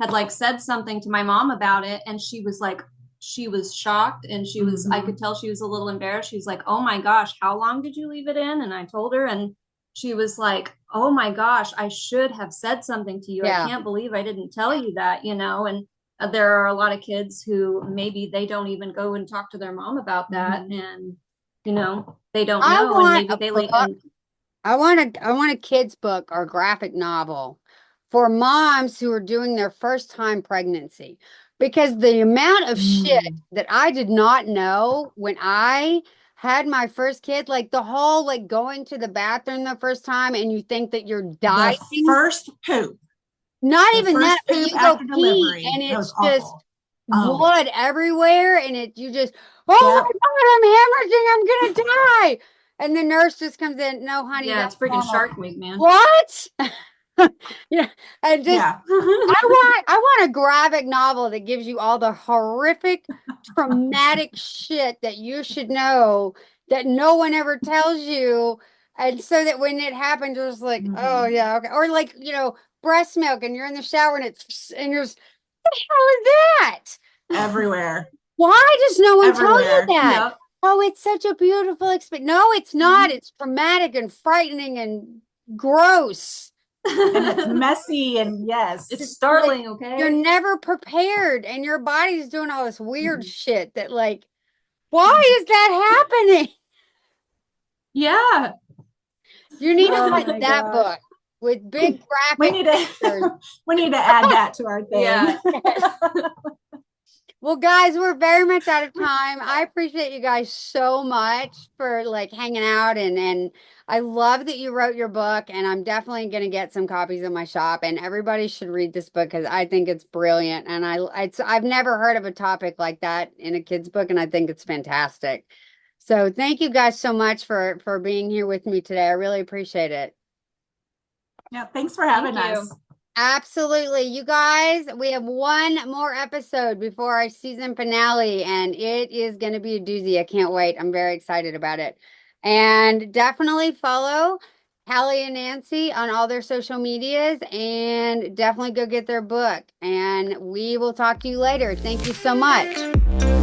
had like said something to my mom about it, and she was like, she was shocked, and I Mm-hmm. could tell she was a little embarrassed. She was like, oh my gosh, how long did you leave it in? And I told her, and she was like, oh my gosh, I should have said something to you. I Yeah. can't believe I didn't tell you that, you know. And there are a lot of kids who maybe they don't even go and talk to their mom about that, Mm-hmm. and you know, they don't I know, and want maybe a they book. and I want a kid's book or graphic novel for moms who are doing their first time pregnancy. Because the amount of shit Mm. that I did not know when I had my first kid, like the whole like going to the bathroom the first time and you think that you're The dying. first poop, Not the even that, first but poop you go after pee delivery, and that was it's just awful. Oh, blood everywhere, and you just, oh yep. my God, I'm hemorrhaging, I'm gonna die. And the nurse just comes in, no, honey, yeah, that's it's freaking normal. Shark Week, man. What? Yeah, and just Yeah. I want a graphic novel that gives you all the horrific, traumatic shit that you should know that no one ever tells you. And so that when it happens, you're just like, oh Mm-hmm. yeah, okay. Or like, breast milk and you're in the shower and you're just, what the hell is that? Everywhere. Why does no one tell you Everywhere. that? Yep. Oh, it's such a beautiful experience. No, it's not. It's traumatic and frightening and gross. And it's messy and It's yes. Just like startling, you're okay? never prepared and your body's doing all this weird Mhm. shit that like, why is that happening? Yeah. You need to Oh write my that gosh. book with big We graphic need pictures. to we need to add that to our thing. Yeah. Well, guys, we're very much out of time. I appreciate you guys so much for like hanging out and I love that you wrote your book and I'm definitely going to get some copies in my shop and everybody should read this book because I think it's brilliant and I've never heard of a topic like that in a kid's book and I think it's fantastic. So, thank you guys so much for being here with me today. I really appreciate it. Yeah, thanks for Thank having you. us. Absolutely. You guys, we have one more episode before our season finale, and it is going to be a doozy. I can't wait. I'm very excited about it. And definitely follow Callie and Nancy on all their social medias and definitely go get their book. And we will talk to you later. Thank you so much.